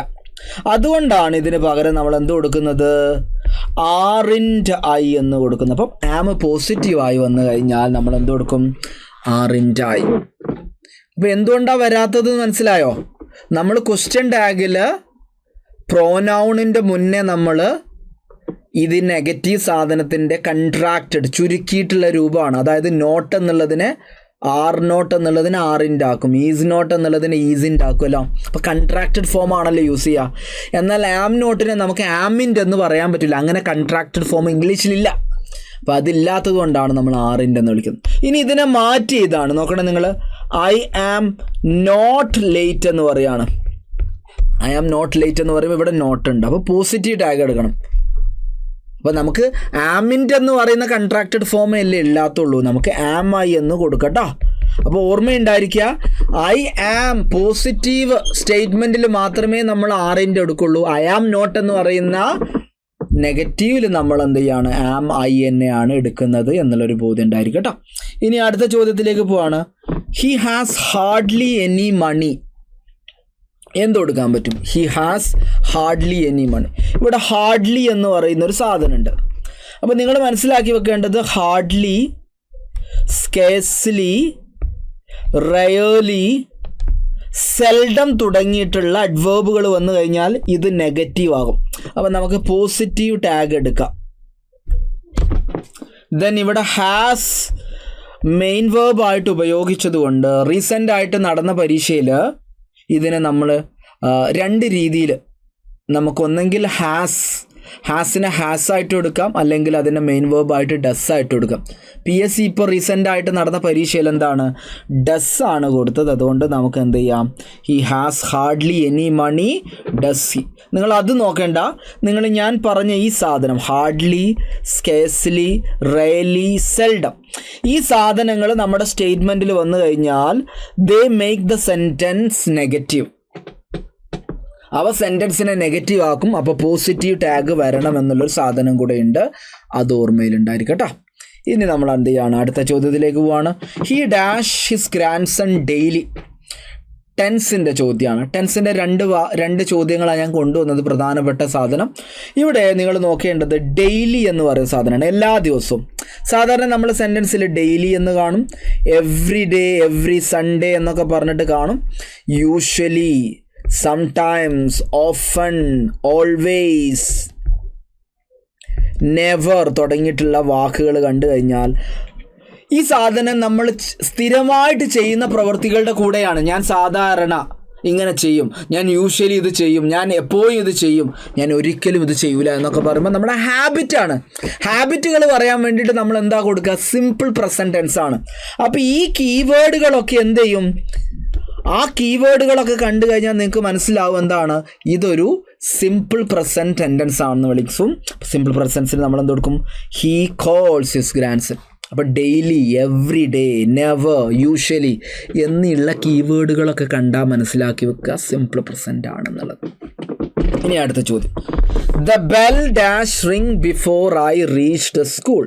അതുകൊണ്ടാണ് ഇതിന് പകരം നമ്മൾ എന്ത് കൊടുക്കുന്നത്? ആറിൻ്റെ ഐ എന്ന് കൊടുക്കുന്നത്. അപ്പം ആം പോസിറ്റീവായി വന്നു കഴിഞ്ഞാൽ നമ്മൾ എന്ത് കൊടുക്കും? ആറിൻ്റെ ഐ. അപ്പോൾ എന്തുകൊണ്ടാണ് വരാത്തത് മനസ്സിലായോ? നമ്മൾ ക്വസ്റ്റ്യൻ ടാഗിൽ പ്രോനൗണിൻ്റെ മുന്നേ നമ്മൾ ഇത് നെഗറ്റീവ് സാധനത്തിൻ്റെ കൺട്രാക്റ്റഡ് ചുരുക്കിയിട്ടുള്ള രൂപമാണ്. അതായത് നോട്ട് എന്നുള്ളതിനെ ആർ നോട്ട് എന്നുള്ളതിന് ആറിൻ്റെ ആക്കും, ഈസ് നോട്ട് എന്നുള്ളതിന് ഈസിൻ്റെ ആക്കുമല്ലോ. അപ്പോൾ കൺട്രാക്റ്റഡ് ഫോം ആണല്ലോ യൂസ് ചെയ്യുക. എന്നാൽ ആം നോട്ടിനെ നമുക്ക് ആമിൻ്റെ എന്ന് പറയാൻ പറ്റില്ല, അങ്ങനെ കൺട്രാക്റ്റഡ് ഫോം ഇംഗ്ലീഷിലില്ല. അപ്പോൾ അതില്ലാത്തത് കൊണ്ടാണ് നമ്മൾ ആറിൻ്റെ എന്ന് വിളിക്കുന്നത്. ഇനി ഇതിനെ മാറ്റി ഇതാണ് നോക്കണം നിങ്ങൾ. ഐ ആം നോട്ട് ലേറ്റ് എന്ന് പറയുകയാണ്. ഐ ആം നോട്ട് ലേറ്റ് എന്ന് പറയുമ്പോൾ ഇവിടെ നോട്ട് ഉണ്ട്, അപ്പോൾ പോസിറ്റീവ് ടാഗ് എടുക്കണം. അപ്പോൾ നമുക്ക് ആമിൻ്റെ എന്ന് പറയുന്ന കൺട്രാക്റ്റഡ് ഫോമേ അല്ലേ ഇല്ലാത്തുള്ളൂ, നമുക്ക് ആം ഐ എന്ന് കൊടുക്കട്ടോ. അപ്പോൾ ഓർമ്മയുണ്ടായിരിക്കുക, ഐ ആം പോസിറ്റീവ് സ്റ്റേറ്റ്മെൻറ്റിൽ മാത്രമേ നമ്മൾ ആറിൻ്റെ എടുക്കുള്ളൂ. ഐ ആം നോട്ട് എന്ന് പറയുന്ന നെഗറ്റീവിൽ നമ്മൾ എന്ത് ചെയ്യാണ്? ആം ഐ എന്നെയാണ് എടുക്കുന്നത് എന്നുള്ളൊരു ബോധ്യം ഉണ്ടായിരിക്കും കേട്ടോ. ഇനി അടുത്ത ചോദ്യത്തിലേക്ക് പോവാണ്. He has hardly any money. എന്ത് കൊടുക്കാൻ പറ്റും? He has hardly any money. ഇവിടെ ഹാർഡ്ലി എന്ന് പറയുന്ന ഒരു സാധനമുണ്ട്. അപ്പോൾ നിങ്ങൾ മനസ്സിലാക്കി വെക്കേണ്ടത് ഹാർഡ്ലി, സ്കേഴ്സ്ലി, റയർലി, സെൽഡം തുടങ്ങിയിട്ടുള്ള അഡ്വേർബുകൾ വന്നു കഴിഞ്ഞാൽ ഇത് നെഗറ്റീവ് ആകും. അപ്പോൾ നമുക്ക് പോസിറ്റീവ് ടാഗ് എടുക്കാം. ദെൻ ഇവിടെ ഹാസ് മെയിൻ വേർബ് ആയിട്ട് ഉപയോഗിച്ചത് കൊണ്ട് റീസെൻ്റ് ആയിട്ട് നടന്ന പരീക്ഷയിൽ ഇതിനെ നമ്മൾ രണ്ട് രീതിയിൽ നമുക്കൊന്നെങ്കിൽ ഹാസിനെ ഹാസായിട്ട് എടുക്കാം, അല്ലെങ്കിൽ അതിനെ മെയിൻ വേർബായിട്ട് ഡസ്സായിട്ട് എടുക്കാം. PSC ഇപ്പോൾ റീസെൻ്റ് ആയിട്ട് നടന്ന പരീക്ഷയിൽ എന്താണ്? ഡസ്സാണ് കൊടുത്തത്. അതുകൊണ്ട് നമുക്ക് എന്ത് ചെയ്യാം? He has hardly any money does he. നിങ്ങൾ അത് നോക്കേണ്ട, നിങ്ങൾ ഞാൻ പറഞ്ഞ ഈ സാധനം ഹാർഡ്ലി, സ്കേഴ്സ്ലി, റെയർലി, സെൽഡം, ഈ സാധനങ്ങൾ നമ്മുടെ സ്റ്റേറ്റ്മെൻറ്റിൽ വന്നു കഴിഞ്ഞാൽ they make the sentence negative. അവ സെൻറ്റൻസിനെ നെഗറ്റീവ് ആക്കും. അപ്പോൾ പോസിറ്റീവ് ടാഗ് വരണം എന്നുള്ളൊരു സാധനം കൂടെ ഉണ്ട്, അത് ഓർമ്മയിലുണ്ടായിരിക്കട്ടോ. ഇനി നമ്മൾ എന്ത് ചെയ്യാണ്? അടുത്ത ചോദ്യത്തിലേക്ക് പോവാണ്. He dash his grandson daily. ടെൻസിൻ്റെ ചോദ്യമാണ്. ടെൻസിൻ്റെ രണ്ട് ചോദ്യങ്ങളാണ് ഞാൻ കൊണ്ടുവന്നത്. പ്രധാനപ്പെട്ട സാധനം ഇവിടെ നിങ്ങൾ നോക്കേണ്ടത് ഡെയിലി എന്ന് പറയുന്ന സാധനമാണ്. എല്ലാ ദിവസവും സാധാരണ നമ്മൾ സെൻറ്റൻസിൽ ഡെയിലി എന്ന് കാണും, എവ്രി ഡേ, എവ്രി സൺഡേ എന്നൊക്കെ പറഞ്ഞിട്ട് കാണും. Usually, sometimes, often, always, never തുടങ്ങിയിട്ടുള്ള വാക്കുകൾ കണ്ടു കഴിഞ്ഞാൽ ഈ സാധനം നമ്മൾ സ്ഥിരമായിട്ട് ചെയ്യുന്ന പ്രവൃത്തികളുടെ കൂടെയാണ്. ഞാൻ സാധാരണ ഇങ്ങനെ ചെയ്യും, ഞാൻ യൂഷ്വലി ഇത് ചെയ്യും, ഞാൻ എപ്പോഴും ഇത് ചെയ്യും, ഞാൻ ഒരിക്കലും ഇത് ചെയ്യൂല എന്നൊക്കെ പറയുമ്പോൾ നമ്മുടെ ഹാബിറ്റാണ്. ഹാബിറ്റുകൾ പറയാൻ വേണ്ടിയിട്ട് നമ്മൾ എന്താ കൊടുക്കുക? സിമ്പിൾ പ്രസൻറ്റ് ടെൻസ് ആണ്. അപ്പോൾ ഈ കീവേഡുകളൊക്കെ എന്ത് ചെയ്യും? ആ കീവേഡുകളൊക്കെ കണ്ടു കഴിഞ്ഞാൽ നിങ്ങൾക്ക് മനസ്സിലാവും എന്താണ് ഇതൊരു സിമ്പിൾ പ്രസൻറ്റ് ടെൻഡൻസ് ആണെന്ന് വിളിക്കും. സിമ്പിൾ പ്രസൻസിന് നമ്മൾ എന്ത് കൊടുക്കും? He calls his grandson. അപ്പോൾ daily, every day, never, usually എന്നുള്ള കീവേഡുകളൊക്കെ കണ്ടാൽ മനസ്സിലാക്കി വെക്കുക സിമ്പിൾ പ്രസൻറ്റ് ആണെന്നുള്ളത്. ഇനി അടുത്ത ചോദ്യം. The bell dash ring before I reach the school.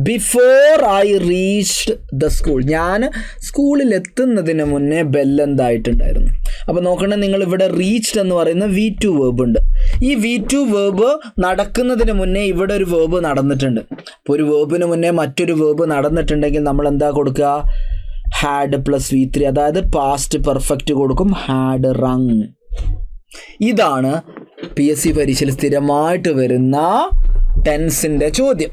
Before I reached the school, ഞാൻ സ്കൂളിൽ എത്തുന്നതിന് മുന്നേ ബെൽ എന്തായിട്ടുണ്ടായിരുന്നു. അപ്പോൾ നോക്കണേ, നിങ്ങൾ ഇവിടെ റീച്ച്ഡ് എന്ന് പറയുന്ന V2 വേർബ് ഉണ്ട്. ഈ V2 വേർബ് നടക്കുന്നതിന് മുന്നേ ഇവിടെ ഒരു വേർബ് നടന്നിട്ടുണ്ട്. അപ്പോൾ ഒരു വേർബിന് മുന്നേ മറ്റൊരു വേർബ് നടന്നിട്ടുണ്ടെങ്കിൽ നമ്മൾ എന്താ കൊടുക്കുക? ഹാഡ് പ്ലസ് V3, അതായത് പാസ്റ്റ് പെർഫെക്റ്റ് കൊടുക്കും. Had wrung. ഇതാണ് PSC പരീക്ഷയിൽ സ്ഥിരമായിട്ട് വരുന്ന ടെൻസിൻ്റെ ചോദ്യം.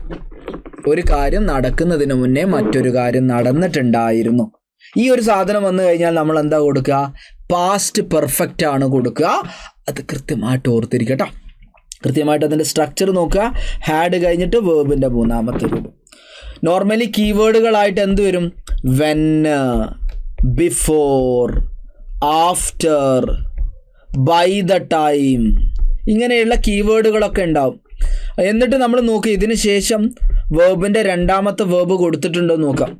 ഒരു കാര്യം നടക്കുന്നതിന് മുന്നേ മറ്റൊരു കാര്യം നടന്നിട്ടുണ്ടായിരുന്നു. ഈ ഒരു സാധനം വന്നു കഴിഞ്ഞാൽ നമ്മൾ എന്താ കൊടുക്കുക? പാസ്റ്റ് പെർഫെക്റ്റ് ആണ് കൊടുക്കുക. അത് കൃത്യമായിട്ട് ഓർത്തിരിക്കട്ടോ. കൃത്യമായിട്ട് അതിൻ്റെ സ്ട്രക്ചർ നോക്കുക. ഹാഡ് കഴിഞ്ഞിട്ട് വേർബിൻ്റെ മൂന്നാമത്തെ രൂപം. നോർമലി കീവേഡുകളായിട്ട് എന്ത് വരും? When, before, after, by the time, ഇങ്ങനെയുള്ള കീവേഡുകളൊക്കെ ഉണ്ടാവും. എന്നിട്ട് നമ്മൾ നോക്കുക, ഇതിന് ശേഷം വേർബിൻ്റെ രണ്ടാമത്തെ വേർബ് കൊടുത്തിട്ടുണ്ടോ നോക്കാം.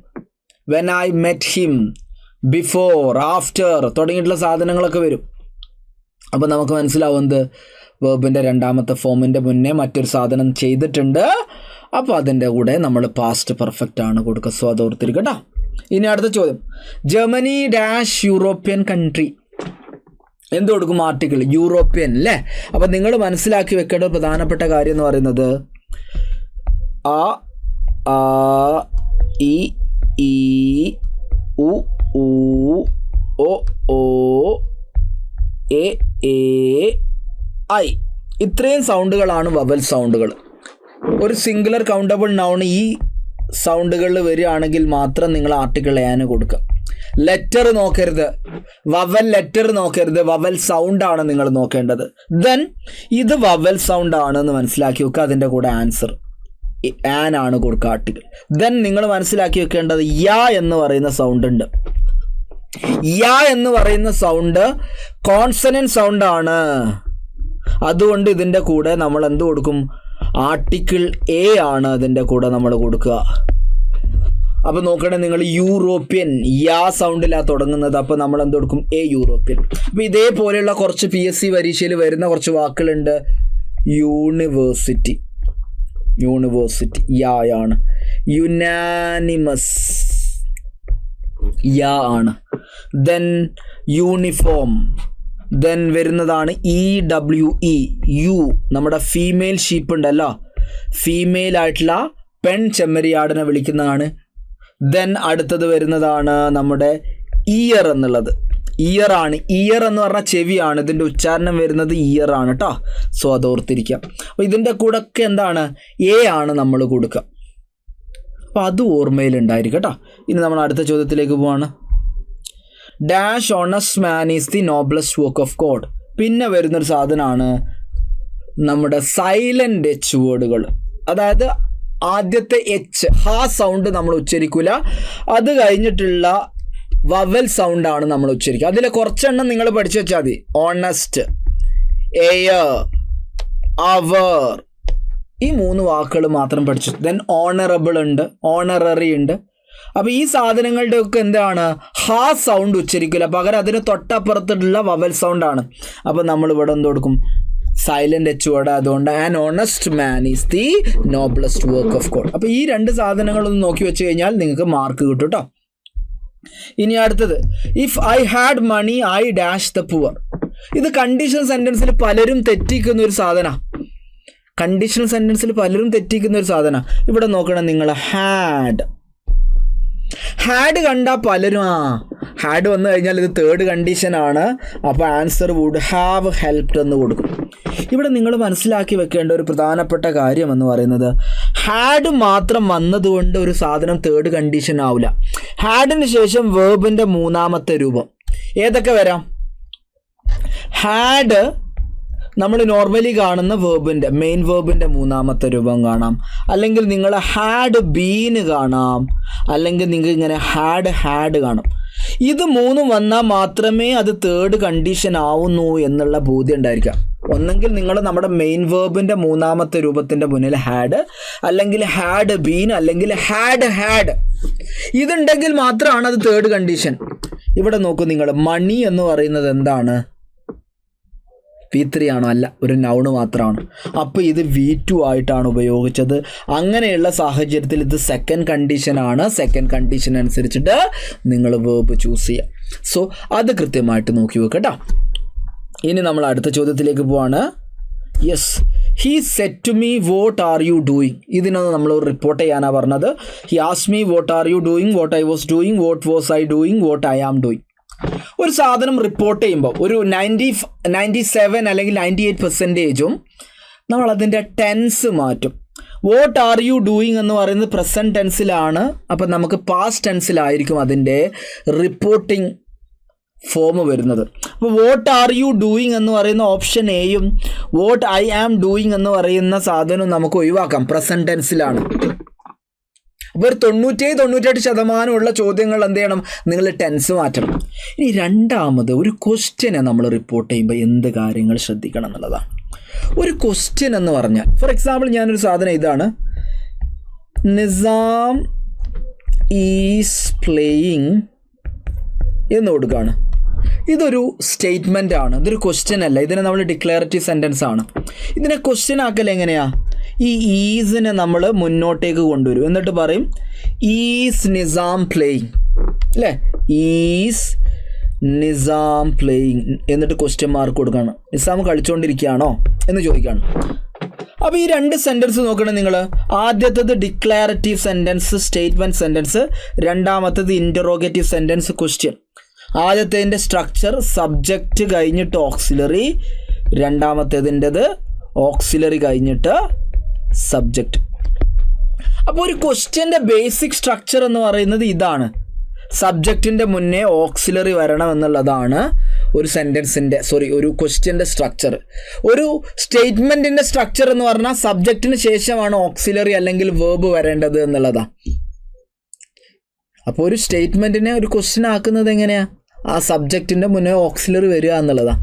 When I met him, before, after തുടങ്ങിയിട്ടുള്ള സാധനങ്ങളൊക്കെ വരും. അപ്പോൾ നമുക്ക് മനസ്സിലാവുന്നത് വേർബിൻ്റെ രണ്ടാമത്തെ ഫോമിൻ്റെ മുന്നേ മറ്റൊരു സാധനം ചെയ്തിട്ടുണ്ട്. അപ്പോൾ അതിൻ്റെ കൂടെ നമ്മൾ പാസ്റ്റ് പെർഫെക്റ്റ് ആണ് കൊടുക്കുക. സോ അത് ഓർത്തിരിക്കട്ടോ. ഇനി അടുത്ത ചോദ്യം, ജർമ്മനി ഡാഷ് യൂറോപ്യൻ കൺട്രി, എന്ത് കൊടുക്കും? ആർട്ടിക്കിൾ യൂറോപ്യൻ അല്ലേ. അപ്പം നിങ്ങൾ മനസ്സിലാക്കി വെക്കേണ്ട പ്രധാനപ്പെട്ട കാര്യം എന്ന് പറയുന്നത് ആ ഇ ഈ ഉ ഊ ഒ ഓ എ ഐ, ഇത്രയും സൗണ്ടുകളാണ് വവൽ സൗണ്ടുകൾ. ഒരു സിംഗുലർ കൗണ്ടബിൾ നൗൺ ഈ സൗണ്ടുകളിൽ വരികയാണെങ്കിൽ മാത്രം നിങ്ങൾ ആർട്ടിക്കിൾ ഏന് കൊടുക്കുക. ലെറ്റർ നോക്കരുത്, വവൽ ലെറ്റർ നോക്കരുത്, വവൽ സൗണ്ടാണ് നിങ്ങൾ നോക്കേണ്ടത്. ദെൻ ഇത് വവൽ സൗണ്ട് ആണെന്ന് മനസ്സിലാക്കി വെക്കുക. അതിൻ്റെ കൂടെ ആൻസർ ആൻ ആണ് കൊടുക്കുക ആർട്ടിക്കിൾ. ദെൻ നിങ്ങൾ മനസ്സിലാക്കി വെക്കേണ്ടത് യാ എന്ന് പറയുന്ന സൗണ്ട് ഉണ്ട്. യാ എന്ന് പറയുന്ന സൗണ്ട് കോൺസണന്റ് സൗണ്ട് ആണ്. അതുകൊണ്ട് ഇതിൻ്റെ കൂടെ നമ്മൾ എന്ത് കൊടുക്കും? ആർട്ടിക്കിൾ എ ആണ് അതിൻ്റെ കൂടെ നമ്മൾ കൊടുക്കുക. അപ്പോൾ നോക്കണേ, നിങ്ങൾ യൂറോപ്യൻ യാ സൗണ്ടിലാണ് തുടങ്ങുന്നത്. അപ്പോൾ നമ്മൾ എന്ത് കൊടുക്കും? A European. അപ്പോൾ ഇതേപോലെയുള്ള കുറച്ച് PSC പരീക്ഷയിൽ വരുന്ന കുറച്ച് വാക്കുകളുണ്ട്. യൂണിവേഴ്സിറ്റി, യൂണിവേഴ്സിറ്റി യാ ആണ്. യുനാനിമസ് യാ ആണ്. ദെൻ യൂണിഫോം, ദെൻ വരുന്നതാണ് EWE യു, നമ്മുടെ ഫീമെയിൽ ഷീപ്പ് ഉണ്ടല്ലോ, ഫീമെയിൽ ആയിട്ടുള്ള പെൺ ചെമ്മരിയാടിനെ വിളിക്കുന്നതാണ്. ദെൻ അടുത്തത് വരുന്നതാണ് നമ്മുടെ ഇയർ എന്നുള്ളത്. ഇയർ ആണ്. ഇയർ എന്ന് പറഞ്ഞാൽ ചെവിയാണ്. ഇതിൻ്റെ ഉച്ചാരണം വരുന്നത് ഇയർ ആണ് കേട്ടോ. സോ അത് ഓർത്തിരിക്കാം. അപ്പോൾ ഇതിൻ്റെ കൂടെ ഒക്കെ എന്താണ്? എ ആണ് നമ്മൾ കൊടുക്കുക. അപ്പോൾ അത് ഓർമ്മയിലുണ്ടായിരിക്കും കേട്ടോ. ഇനി നമ്മൾ അടുത്ത ചോദ്യത്തിലേക്ക് പോവാണ്. Dash honest man is the noblest work of God. പിന്നെ വരുന്നൊരു സാധനമാണ് നമ്മുടെ സൈലൻ്റ് എച്ച് വേർഡുകൾ. അതായത് ആദ്യത്തെ എച്ച് ഹാ സൗണ്ട് നമ്മൾ ഉച്ചരിക്കില്ല. അത് കഴിഞ്ഞിട്ടുള്ള വവൽ സൗണ്ടാണ് നമ്മൾ ഉച്ചരിക്കുക. അതിൽ കുറച്ചെണ്ണം നിങ്ങൾ പഠിച്ചു വെച്ചാൽ മതി. ഓണസ്റ്റ്, എയർ, അവർ, ഈ 3 വാക്കുകൾ മാത്രം പഠിച്ചു. ദെൻ ഓണറബിൾ ഉണ്ട്, ഓണററി ഉണ്ട്. അപ്പോൾ ഈ സാധനങ്ങളുടെ ഒക്കെ എന്താണ്? ഹാ സൗണ്ട് ഉച്ചരിക്കില്ല. പകരം അതിന് തൊട്ടപ്പുറത്തുള്ള വവൽ സൗണ്ടാണ്. അപ്പോൾ നമ്മൾ ഇവിടെ എന്ത് കൊടുക്കും? Silent H word. അതുകൊണ്ട് an honest man is the noblest work of God. അപ്പോൾ ഈ 2 സാധനങ്ങളൊന്ന് നോക്കി വെച്ച് കഴിഞ്ഞാൽ നിങ്ങൾക്ക് മാർക്ക് കിട്ടും കേട്ടോ. ഇനി അടുത്തത്, if I had money I dash the poor. ഇത് കണ്ടീഷണൽ സെൻറ്റൻസിൽ പലരും തെറ്റിക്കുന്ന ഒരു സാധനമാണ്. കണ്ടീഷണൽ സെൻറ്റൻസിൽ പലരും തെറ്റിക്കുന്ന ഒരു സാധനമാണ്. ഇവിടെ നോക്കണം നിങ്ങൾ, ഹാഡ് കണ്ടാൽ പലരും ഹാഡ് വന്നു കഴിഞ്ഞാൽ ഇത് തേർഡ് കണ്ടീഷനാണ്. അപ്പോൾ ആൻസർ വുഡ് ഹാവ് ഹെൽപ്ഡ് എന്ന് കൊടുക്കും. ഇവിടെ നിങ്ങൾ മനസ്സിലാക്കി വെക്കേണ്ട ഒരു പ്രധാനപ്പെട്ട കാര്യം എന്ന് പറയുന്നത്, ഹാഡ് മാത്രം വന്നതുകൊണ്ട് ഒരു സാധനം തേർഡ് കണ്ടീഷൻ ആവില്ല. ഹാഡിന് ശേഷം വേർബിൻ്റെ മൂന്നാമത്തെ രൂപം ഏതൊക്കെ വരാം? ഹാഡ് നമ്മൾ നോർമലി കാണുന്ന വേർബിൻ്റെ മെയിൻ വേർബിൻ്റെ മൂന്നാമത്തെ രൂപം കാണാം. അല്ലെങ്കിൽ നിങ്ങൾ ഹാഡ് ബീന് കാണാം. അല്ലെങ്കിൽ നിങ്ങൾക്ക് ഇങ്ങനെ ഹാഡ് കാണും. ഇത് 3 വന്നാൽ മാത്രമേ അത് തേർഡ് കണ്ടീഷൻ ആവുന്നു എന്നുള്ള ബോധ്യം ഉണ്ടായിരിക്കാം. ഒന്നെങ്കിൽ നിങ്ങൾ നമ്മുടെ മെയിൻ വേർബിൻ്റെ മൂന്നാമത്തെ രൂപത്തിൻ്റെ മുന്നിൽ ഹാഡ്, അല്ലെങ്കിൽ ഹാഡ് ബീൻ, അല്ലെങ്കിൽ ഹാഡ് ഇതുണ്ടെങ്കിൽ മാത്രമാണ് അത് തേർഡ് കണ്ടീഷൻ. ഇവിടെ നോക്കൂ നിങ്ങൾ, മണി എന്ന് പറയുന്നത് എന്താണ്? V3 ആണോ? അല്ല, ഒരു നൗണ് മാത്രമാണ്. അപ്പോൾ ഇത് V2 ആയിട്ടാണ് ഉപയോഗിച്ചത്. അങ്ങനെയുള്ള സാഹചര്യത്തിൽ ഇത് സെക്കൻഡ് കണ്ടീഷനാണ്. സെക്കൻഡ് കണ്ടീഷൻ അനുസരിച്ചിട്ട് നിങ്ങൾ വേർബ് ചൂസ് ചെയ്യുക. സോ അത് കൃത്യമായിട്ട് നോക്കി വെക്കട്ടോ. ഇനി നമ്മൾ അടുത്ത ചോദ്യത്തിലേക്ക് പോവാണ്. Yes, he said to me what are you doing. ഇതിനൊന്ന് നമ്മൾ റിപ്പോർട്ട് ചെയ്യാനാണ് പറഞ്ഞത്. He asked me what are you doing, what I was doing, what was I doing, what I am doing. ഒരു സാധനം റിപ്പോർട്ട് ചെയ്യുമ്പോൾ ഒരു 97 അല്ലെങ്കിൽ 98% നമ്മളതിൻ്റെ ടെൻസ് മാറ്റും. വാട്ട് ആർ യു ഡൂയിങ് എന്ന് പറയുന്നത് പ്രസൻറ്റ് ടെൻസിലാണ്. അപ്പം നമുക്ക് പാസ്റ്റ് ടെൻസിലായിരിക്കും അതിൻ്റെ റിപ്പോർട്ടിംഗ് ഫോം വരുന്നത്. അപ്പോൾ വാട്ട് ആർ യു ഡൂയിങ് എന്ന് പറയുന്ന ഓപ്ഷൻ എയും വാട്ട് ഐ ആം ഡൂയിങ് എന്ന് പറയുന്ന സാധനവും നമുക്ക് ഒഴിവാക്കാം, പ്രസൻറ്റ് ടെൻസിലാണ്. അപ്പോൾ ഒരു 97-98% ചോദ്യങ്ങൾ എന്ത് ചെയ്യണം? നിങ്ങൾ ടെൻസ് മാറ്റണം. ഇനി രണ്ടാമത് ഒരു ക്വസ്റ്റ്യനെ നമ്മൾ റിപ്പോർട്ട് ചെയ്യുമ്പോൾ എന്ത് കാര്യങ്ങൾ ശ്രദ്ധിക്കണം എന്നുള്ളതാണ്. ഒരു ക്വസ്റ്റ്യൻ എന്ന് പറഞ്ഞാൽ, ഫോർ എക്സാമ്പിൾ ഞാനൊരു സാധനം ഇതാണ്, നിസാം ഈസ് പ്ലേയിങ് എന്ന് കൊടുക്കുകയാണ്. ഇതൊരു സ്റ്റേറ്റ്മെൻ്റ് ആണ്, ഇതൊരു ക്വസ്റ്റ്യൻ അല്ല. ഇതിനെ നമ്മൾ ഡിക്ലറേറ്റീവ് സെൻറ്റൻസ് ആണ്. ഇതിനെ ക്വസ്റ്റ്യൻ ആക്കൽ എങ്ങനെയാണ്? ഈ ഈസിനെ നമ്മൾ മുന്നോട്ടേക്ക് കൊണ്ടുവരും. എന്നിട്ട് പറയും ഈസ് നിസാം പ്ലേയിങ്, അല്ലേ? ഈസ് നിസാം പ്ലേയിങ് എന്നിട്ട് ക്വസ്റ്റ്യൻ മാർക്ക് കൊടുക്കുകയാണ്. നിസാം കളിച്ചുകൊണ്ടിരിക്കുകയാണോ എന്ന് ചോദിക്കുകയാണ്. അപ്പോൾ ഈ രണ്ട് സെൻറ്റൻസ് നോക്കണം നിങ്ങൾ. ആദ്യത്തേത് ഡിക്ലറേറ്റീവ് സെൻറ്റൻസ്, സ്റ്റേറ്റ്മെൻറ്റ് സെൻറ്റൻസ്. രണ്ടാമത്തേത് ഇൻ്ററോഗേറ്റീവ് സെൻറ്റൻസ്, ക്വസ്റ്റ്യൻ. ആദ്യത്തേതിൻ്റെ സ്ട്രക്ചർ സബ്ജക്റ്റ് കഴിഞ്ഞിട്ട് ഓക്സിലറി, രണ്ടാമത്തേതിൻ്റെത് ഓക്സിലറി കഴിഞ്ഞിട്ട് സബ്ജക്റ്റ്. അപ്പോൾ ഒരു ക്വസ്റ്റ്യൻ്റെ ബേസിക് സ്ട്രക്ചർ എന്ന് പറയുന്നത് ഇതാണ്. സബ്ജക്റ്റിൻ്റെ മുന്നേ ഓക്സിലറി വരണം എന്നുള്ളതാണ് ഒരു സെൻറ്റൻസിൻ്റെ ഒരു ക്വസ്റ്റ്യൻ്റെ സ്ട്രക്ചർ. ഒരു സ്റ്റേറ്റ്മെൻറ്റിൻ്റെ സ്ട്രക്ചർ എന്ന് പറഞ്ഞാൽ സബ്ജക്റ്റിന് ശേഷമാണ് ഓക്സിലറി അല്ലെങ്കിൽ വേർബ് വരേണ്ടത് എന്നുള്ളതാണ്. അപ്പോൾ ഒരു സ്റ്റേറ്റ്മെൻറ്റിനെ ഒരു ക്വസ്റ്റ്യൻ ആക്കുന്നത് എങ്ങനെയാണ്? ആ സബ്ജക്റ്റിൻ്റെ മുന്നേ ഓക്സിലറി വരിക എന്നുള്ളതാണ്.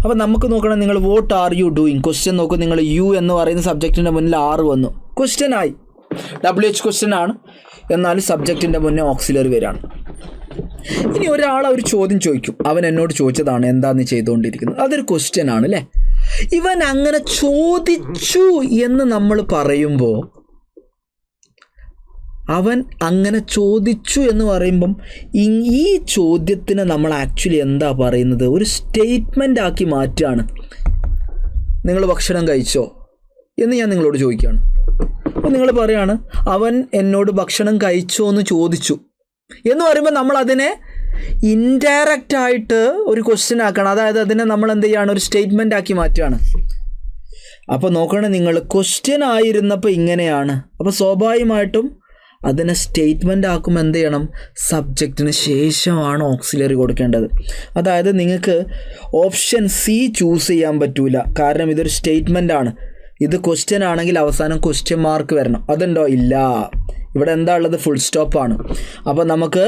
അപ്പോൾ നമുക്ക് നോക്കണം, നിങ്ങൾ what are you doing question നോക്കും. നിങ്ങൾ യു എന്ന് പറയുന്ന സബ്ജക്റ്റിൻ്റെ മുന്നിൽ ആർ വന്നു, ക്വസ്റ്റ്യൻ ആയി. WH ക്വസ്റ്റ്യൻ ആണ്, എന്നാലും സബ്ജക്റ്റിൻ്റെ മുന്നേ ഓക്സിലറി വരികയാണ്. ഇനി ഒരാൾ ഒരു ചോദ്യം ചോദിക്കും, അവൻ എന്നോട് ചോദിച്ചതാണ് എന്താ നീ ചെയ്തുകൊണ്ടിരിക്കുന്നത്, അതൊരു ക്വസ്റ്റ്യൻ ആണ് അല്ലേ? ഇവൻ അങ്ങനെ ചോദിച്ചു എന്ന് നമ്മൾ പറയുമ്പോൾ, അവൻ അങ്ങനെ ചോദിച്ചു എന്ന് പറയുമ്പം ഈ ചോദ്യത്തിന് നമ്മൾ ആക്ച്വലി എന്താ പറയുന്നത്? ഒരു സ്റ്റേറ്റ്മെൻ്റ് ആക്കി മാറ്റുകയാണ്. നിങ്ങൾ ഭക്ഷണം കഴിച്ചോ എന്ന് ഞാൻ നിങ്ങളോട് ചോദിക്കുകയാണ്. അപ്പോൾ നിങ്ങൾ പറയുകയാണ് അവൻ എന്നോട് ഭക്ഷണം കഴിച്ചോ എന്ന് ചോദിച്ചു എന്ന് പറയുമ്പോൾ നമ്മൾ അതിനെ ഇൻഡയറക്റ്റ് ആയിട്ട് ഒരു ക്വസ്റ്റ്യൻ ആക്കണം. അതായത് അതിനെ നമ്മൾ എന്ത് ചെയ്യുകയാണ്? ഒരു സ്റ്റേറ്റ്മെൻ്റ് ആക്കി മാറ്റുകയാണ്. അപ്പോൾ നോക്കണം, നിങ്ങൾ ക്വസ്റ്റ്യൻ ആയിരുന്നപ്പോൾ ഇങ്ങനെയാണ്. അപ്പോൾ സ്വാഭാവികമായിട്ടും അതിനെ സ്റ്റേറ്റ്മെൻ്റ് ആക്കുമ്പോൾ എന്ത് ചെയ്യണം? സബ്ജക്റ്റിന് ശേഷമാണ് ഓക്സിലറി കൊടുക്കേണ്ടത്. അതായത് നിങ്ങൾക്ക് ഓപ്ഷൻ സി ചൂസ് ചെയ്യാൻ പറ്റൂല, കാരണം ഇതൊരു സ്റ്റേറ്റ്മെൻ്റ് ആണ്. ഇത് ക്വസ്റ്റ്യൻ ആണെങ്കിൽ അവസാനം ക്വസ്റ്റ്യൻ മാർക്ക് വരണം. അതുണ്ടോ? ഇല്ല. ഇവിടെ എന്താ ഉള്ളത്? ഫുൾ സ്റ്റോപ്പാണ്. അപ്പോൾ നമുക്ക്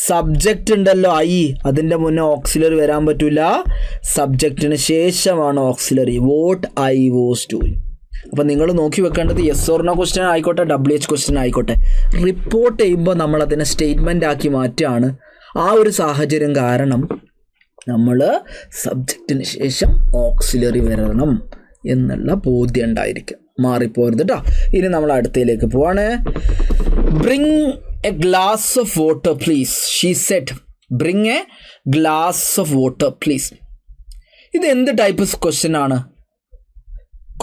സബ്ജക്റ്റ് ഉണ്ടല്ലോ ഐ, അതിൻ്റെ മുന്നേ ഓക്സിലറി വരാൻ പറ്റില്ല. സബ്ജക്റ്റിന് ശേഷമാണ് auxiliary. What I was doing. അപ്പോൾ നിങ്ങൾ നോക്കി വെക്കേണ്ടത് യെസ് ഓർ നോ ക്വസ്റ്റ്യൻ ആയിക്കോട്ടെ, WH ക്വസ്റ്റ്യൻ ആയിക്കോട്ടെ, റിപ്പോർട്ട് ചെയ്യുമ്പോൾ നമ്മളതിനെ സ്റ്റേറ്റ്മെൻ്റ് ആക്കി മാറ്റുകയാണ്. ആ ഒരു സാഹചര്യം കാരണം നമ്മൾ സബ്ജക്റ്റിന് ശേഷം ഓക്സിലറി വരണം എന്നുള്ള ബോധ്യം ഉണ്ടായിരിക്കും. മാറിപ്പോരുത് കേട്ടോ. ഇനി നമ്മൾ അടുത്തയിലേക്ക് പോവാണ്. Bring a glass of water please, she said. Bring a glass of water please. ഇത് എന്ത് ടൈപ്പ് ക്വസ്റ്റ്യൻ ആണ്?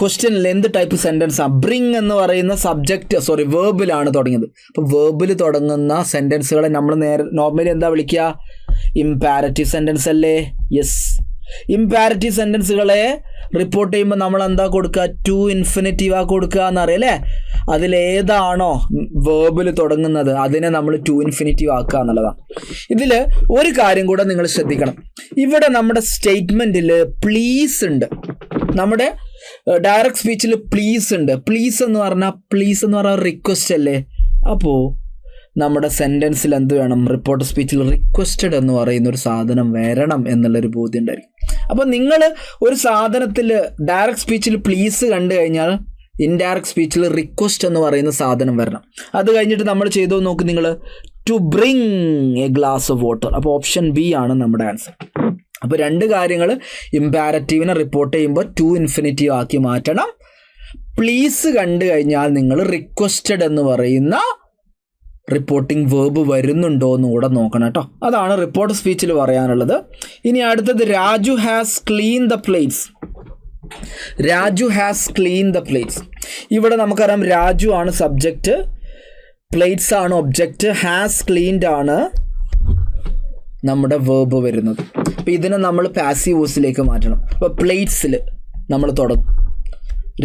ക്വസ്റ്റ്യനിൽ എന്ത് ടൈപ്പ് സെൻറ്റൻസാണ്? ബ്രിങ് എന്ന് പറയുന്ന വേർബിലാണ് തുടങ്ങിയത്. അപ്പോൾ വേർബിൽ തുടങ്ങുന്ന സെൻറ്റൻസുകളെ നമ്മൾ നോർമലി എന്താ വിളിക്കുക? ഇംപാരറ്റീവ് സെൻറ്റൻസ് അല്ലേ? യെസ്. ഇംപാരറ്റീവ് സെൻറ്റൻസുകളെ റിപ്പോർട്ട് ചെയ്യുമ്പോൾ നമ്മൾ എന്താ കൊടുക്കുക? ടു ഇൻഫിനിറ്റീവാ കൊടുക്കുക എന്നറിയാം. അതിലേതാണോ വേർബിൽ തുടങ്ങുന്നത് അതിനെ നമ്മൾ ടു ഇൻഫിനിറ്റീവ് ആക്കുക എന്നുള്ളതാണ്. ഇതിൽ ഒരു കാര്യം കൂടെ നിങ്ങൾ ശ്രദ്ധിക്കണം. ഇവിടെ നമ്മുടെ സ്റ്റേറ്റ്മെൻറ്റിൽ പ്ലീസ് ഉണ്ട്. നമ്മുടെ ഡയറക്റ്റ് സ്പീച്ചിൽ പ്ലീസ് ഉണ്ട്. പ്ലീസ് എന്ന് പറഞ്ഞാൽ റിക്വസ്റ്റ് അല്ലേ? അപ്പോൾ നമ്മുടെ സെൻറ്റൻസിൽ എന്ത് വേണം? റിപ്പോർട്ട് സ്പീച്ചിൽ റിക്വസ്റ്റഡ് എന്ന് പറയുന്ന ഒരു സാധനം വരണം എന്നുള്ളൊരു ബോധ്യം ഉണ്ടായിരിക്കും. അപ്പോൾ നിങ്ങൾ ഒരു സാധനത്തിൽ ഡയറക്റ്റ് സ്പീച്ചിൽ പ്ലീസ് കണ്ടു കഴിഞ്ഞാൽ ഇൻഡയറക്റ്റ് സ്പീച്ചിൽ റിക്വസ്റ്റ് എന്ന് പറയുന്ന സാധനം വരണം. അത് കഴിഞ്ഞിട്ട് നമ്മൾ ചെയ്തോ നോക്ക് നിങ്ങൾ, to bring a glass of water. അപ്പോൾ ഓപ്ഷൻ ബി ആണ് നമ്മുടെ ആൻസർ. അപ്പോൾ രണ്ട് കാര്യങ്ങൾ, ഇമ്പാരറ്റീവിനെ റിപ്പോർട്ട് ചെയ്യുമ്പോൾ ടു ഇൻഫിനിറ്റീവ് ആക്കി മാറ്റണം. പ്ലീസ് കണ്ടു കഴിഞ്ഞാൽ നിങ്ങൾ റിക്വസ്റ്റഡ് എന്ന് പറയുന്ന റിപ്പോർട്ടിംഗ് വേർബ് വരുന്നുണ്ടോ എന്ന് കൂടെ നോക്കണം കേട്ടോ. അതാണ് റിപ്പോർട്ട് സ്പീച്ചിൽ പറയാനുള്ളത്. ഇനി അടുത്തത് Raju has clean the plates. Raju has clean the plates. ഇവിടെ നമുക്കറിയാം രാജു ആണ് സബ്ജക്റ്റ്, പ്ലേറ്റ്സ് ആണ് ഒബ്ജക്റ്റ്, ഹാസ് ക്ലീൻഡ് ആണ് നമ്മുടെ വേർബ് വരുന്നത്. അപ്പോൾ ഇതിനെ നമ്മൾ പാസീവ് വോയിസിലേക്ക് മാറ്റണം. അപ്പോൾ പ്ലേറ്റ്സിൽ നമ്മൾ തുടങ്ങും,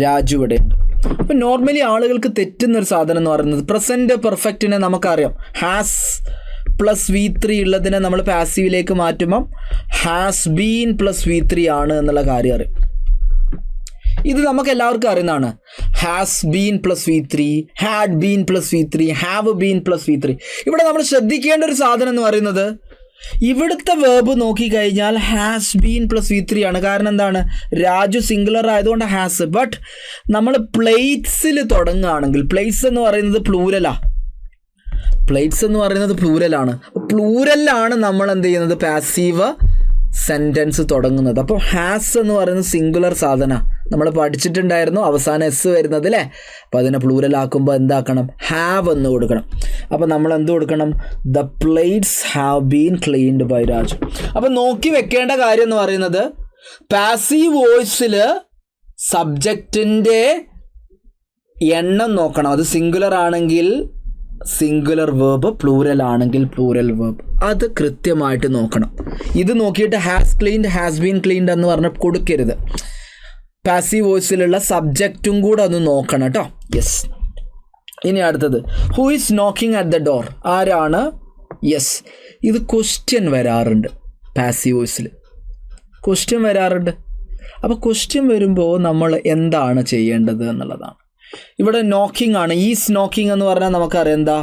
രാജു ഇവിടെ ഉണ്ട്. അപ്പം നോർമലി ആളുകൾക്ക് തെറ്റുന്നൊരു സാധനം എന്ന് പറയുന്നത് പ്രസൻറ്റ് പെർഫെക്റ്റിനെ നമുക്കറിയാം, ഹാസ് പ്ലസ് V3 ഉള്ളതിനെ നമ്മൾ പാസീവിലേക്ക് മാറ്റുമ്പം ഹാസ് ബീൻ പ്ലസ് V3 ആണ് എന്നുള്ള കാര്യം അറിയാം. ഇത് നമുക്ക് എല്ലാവർക്കും അറിയുന്നതാണ്. Has been plus V3, had been plus V3, have been plus V3. ഇവിടെ നമ്മൾ ശ്രദ്ധിക്കേണ്ട ഒരു സാധനം എന്ന് പറയുന്നത് ഇവിടുത്തെ വേർബ് നോക്കിക്കഴിഞ്ഞാൽ ഹാസ് ബീൻ പ്ലസ് V3 ആണ്. കാരണം എന്താണ്, രാജു സിംഗുലർ ആയതുകൊണ്ട് ഹാസ്. ബട്ട് നമ്മൾ പ്ലേറ്റ്സിൽ തുടങ്ങുകയാണെങ്കിൽ, പ്ലേറ്റ്സ് എന്ന് പറയുന്നത് പ്ലൂരലാണ്, പ്ലേറ്റ്സ് എന്ന് പറയുന്നത് പ്ലൂരലാണ്. പ്ലൂരലാണ് നമ്മൾ എന്ത് ചെയ്യുന്നത്, പാസീവ് സെൻറ്റൻസ് തുടങ്ങുന്നത്. അപ്പോൾ ഹാസ് എന്ന് പറയുന്നത് സിംഗുലർ സാധന നമ്മൾ പഠിച്ചിട്ടുണ്ടായിരുന്നു, അവസാനം എസ് വരുന്നത് അല്ലേ. അപ്പോൾ അതിനെ പ്ലൂരലാക്കുമ്പോൾ എന്താക്കണം, ഹാവ് എന്ന് കൊടുക്കണം. അപ്പോൾ നമ്മൾ എന്ത് കൊടുക്കണം, the plates have been cleaned by Raju. അപ്പോൾ നോക്കി വെക്കേണ്ട കാര്യം എന്ന് പറയുന്നത് പാസീവ് വോയിസിൽ സബ്ജക്റ്റിൻ്റെ എണ്ണം നോക്കണം. അത് സിംഗുലർ ആണെങ്കിൽ സിംഗുലർ വേർബ്, പ്ലൂരൽ ആണെങ്കിൽ പ്ലൂരൽ വേർബ്, അത് കൃത്യമായിട്ട് നോക്കണം. ഇത് നോക്കിയിട്ട് has cleaned, has been cleaned എന്ന് പറഞ്ഞ് കൊടുക്കരുത്. പാസീവ് വോയിസിലുള്ള സബ്ജക്റ്റും കൂടെ ഒന്ന് നോക്കണം കേട്ടോ. യെസ്. ഇനി അടുത്തത് who is knocking at the door. ആരാണ്? യെസ്. ഇത് ക്വസ്റ്റ്യൻ വരാറുണ്ട്, പാസീവ് വോയിസിൽ ക്വസ്റ്റ്യൻ വരാറുണ്ട്. അപ്പോൾ ക്വസ്റ്റ്യൻ വരുമ്പോൾ നമ്മൾ എന്താണ് ചെയ്യേണ്ടത് എന്നുള്ളതാണ്. ഇവിടെ നോക്കിംഗ് ആണ്, ഈസ് നോക്കിംഗ് എന്ന് പറഞ്ഞാൽ നമുക്കറിയാം എന്താ,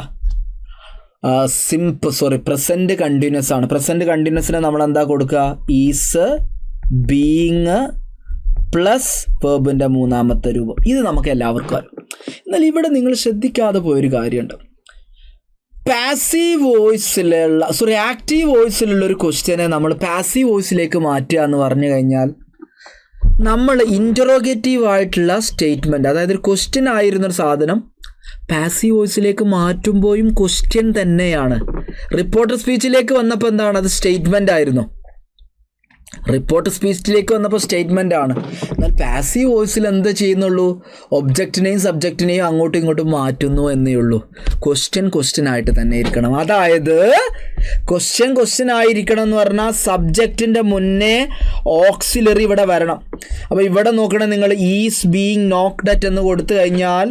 പ്രസൻറ്റ് കണ്ടിന്യൂസ് ആണ്. പ്രസൻറ്റ് കണ്ടിന്യൂസിന് നമ്മൾ എന്താ കൊടുക്കുക, ഈസ് ബീയിങ് പ്ലസ് വേർബിൻ്റെ മൂന്നാമത്തെ രൂപം. ഇത് നമുക്ക് എല്ലാവർക്കും അറിയാം. എന്നാൽ ഇവിടെ നിങ്ങൾ ശ്രദ്ധിക്കാതെ പോയൊരു കാര്യമുണ്ട്. പാസീവ് വോയിസിലുള്ള ആക്റ്റീവ് വോയിസിലുള്ളൊരു ക്വസ്റ്റ്യനെ നമ്മൾ പാസീവ് വോയിസിലേക്ക് മാറ്റുക എന്ന് പറഞ്ഞു കഴിഞ്ഞാൽ നമ്മൾ ഇൻറ്ററോഗേറ്റീവ് ആയിട്ടുള്ള സ്റ്റേറ്റ്മെൻറ്റ്, അതായത് ഒരു ക്വസ്റ്റ്യൻ ആയിരുന്നൊരു സാധനം പാസീവ് വോയിസിലേക്ക് മാറ്റുമ്പോഴും ക്വസ്റ്റ്യൻ തന്നെയാണ്. റിപ്പോർട്ടർ സ്പീച്ചിലേക്ക് വന്നപ്പോൾ എന്താണ്, അത് സ്റ്റേറ്റ്മെൻ്റ് ആയിരുന്നു. റിപ്പോർട്ട് സ്പീച്ചിലേക്ക് വന്നപ്പോൾ സ്റ്റേറ്റ്മെൻ്റ് ആണ്. എന്നാൽ പാസീവ് വോയിസിൽ എന്ത് ചെയ്യുന്നുള്ളൂ, ഒബ്ജക്റ്റിനെയും സബ്ജക്റ്റിനെയും അങ്ങോട്ടും ഇങ്ങോട്ടും മാറ്റുന്നു എന്നേ ഉള്ളൂ. ക്വസ്റ്റ്യൻ ആയിട്ട് തന്നെ ഇരിക്കണം. അതായത് ക്വസ്റ്റ്യൻ ആയിരിക്കണം എന്ന് പറഞ്ഞാൽ സബ്ജക്റ്റിൻ്റെ മുന്നേ ഓക്സിലറി ഇവിടെ വരണം. അപ്പോൾ ഇവിടെ നോക്കണേ നിങ്ങൾ, ഈസ് ബീയിങ് നോക്ക്ഡ് അറ്റ് എന്ന് കൊടുത്തു കഴിഞ്ഞാൽ